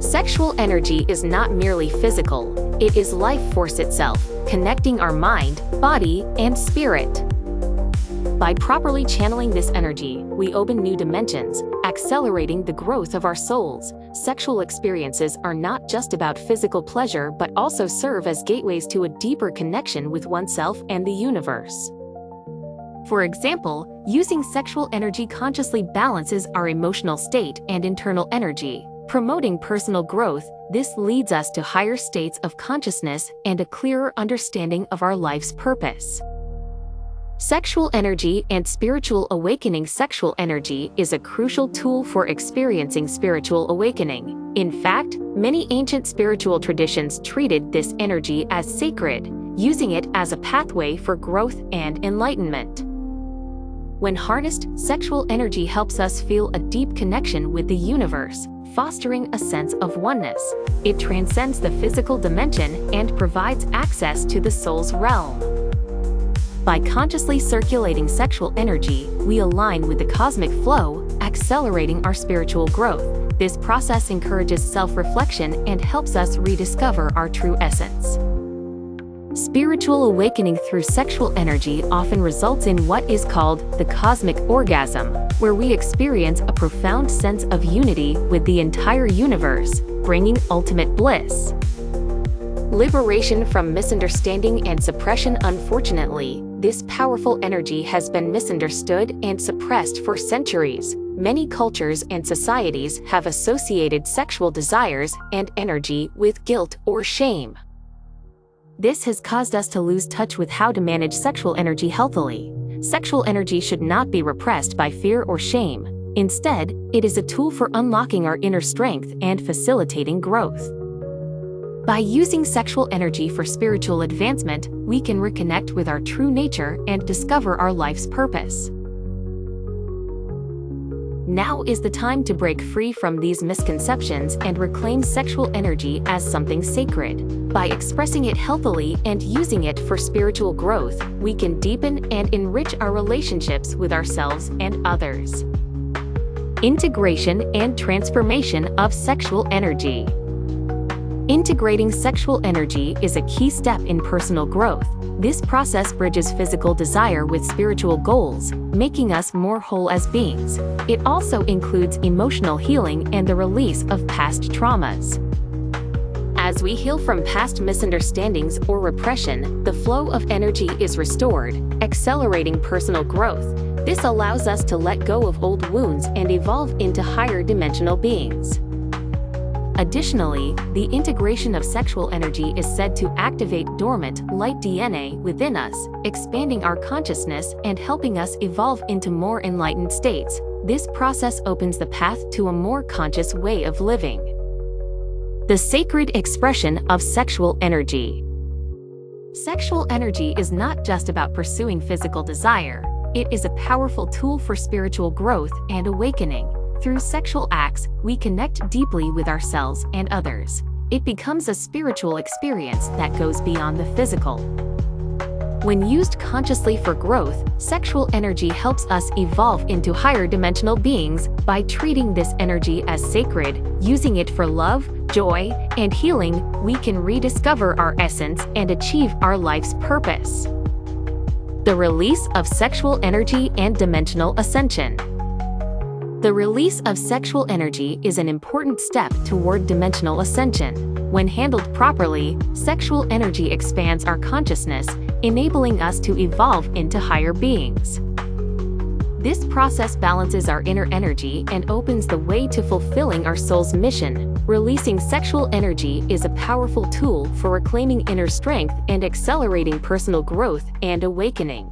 A: Sexual energy is not merely physical, it is life force itself, connecting our mind, body, and spirit. By properly channeling this energy, we open new dimensions, accelerating the growth of our souls. Sexual experiences are not just about physical pleasure but also serve as gateways to a deeper connection with oneself and the universe. For example, using sexual energy consciously balances our emotional state and internal energy, promoting personal growth. This leads us to higher states of consciousness and a clearer understanding of our life's purpose. Sexual energy and spiritual awakening. Sexual energy is a crucial tool for experiencing spiritual awakening. In fact, many ancient spiritual traditions treated this energy as sacred, using it as a pathway for growth and enlightenment. When harnessed, sexual energy helps us feel a deep connection with the universe, fostering a sense of oneness. It transcends the physical dimension and provides access to the soul's realm. By consciously circulating sexual energy, we align with the cosmic flow, accelerating our spiritual growth. This process encourages self-reflection and helps us rediscover our true essence. Spiritual awakening through sexual energy often results in what is called the cosmic orgasm, where we experience a profound sense of unity with the entire universe, bringing ultimate bliss. Liberation from misunderstanding and suppression. Unfortunately, this powerful energy has been misunderstood and suppressed for centuries. Many cultures and societies have associated sexual desires and energy with guilt or shame. This has caused us to lose touch with how to manage sexual energy healthily. Sexual energy should not be repressed by fear or shame. Instead, it is a tool for unlocking our inner strength and facilitating growth. By using sexual energy for spiritual advancement, we can reconnect with our true nature and discover our life's purpose. Now is the time to break free from these misconceptions and reclaim sexual energy as something sacred. By expressing it healthily and using it for spiritual growth, we can deepen and enrich our relationships with ourselves and others. Integration and transformation of sexual energy. Integrating sexual energy is a key step in personal growth. This process bridges physical desire with spiritual goals, making us more whole as beings. It also includes emotional healing and the release of past traumas. As we heal from past misunderstandings or repression, the flow of energy is restored, accelerating personal growth. This allows us to let go of old wounds and evolve into higher dimensional beings. Additionally, the integration of sexual energy is said to activate dormant, light DNA within us, expanding our consciousness and helping us evolve into more enlightened states. This process opens the path to a more conscious way of living. The sacred expression of sexual energy. Sexual energy is not just about pursuing physical desire. It is a powerful tool for spiritual growth and awakening. Through sexual acts, we connect deeply with ourselves and others. It becomes a spiritual experience that goes beyond the physical. When used consciously for growth, sexual energy helps us evolve into higher dimensional beings. By treating this energy as sacred, using it for love, joy, and healing, we can rediscover our essence and achieve our life's purpose. The release of sexual energy and dimensional ascension. The release of sexual energy is an important step toward dimensional ascension. When handled properly, sexual energy expands our consciousness, enabling us to evolve into higher beings. This process balances our inner energy and opens the way to fulfilling our soul's mission. Releasing sexual energy is a powerful tool for reclaiming inner strength and accelerating personal growth and awakening.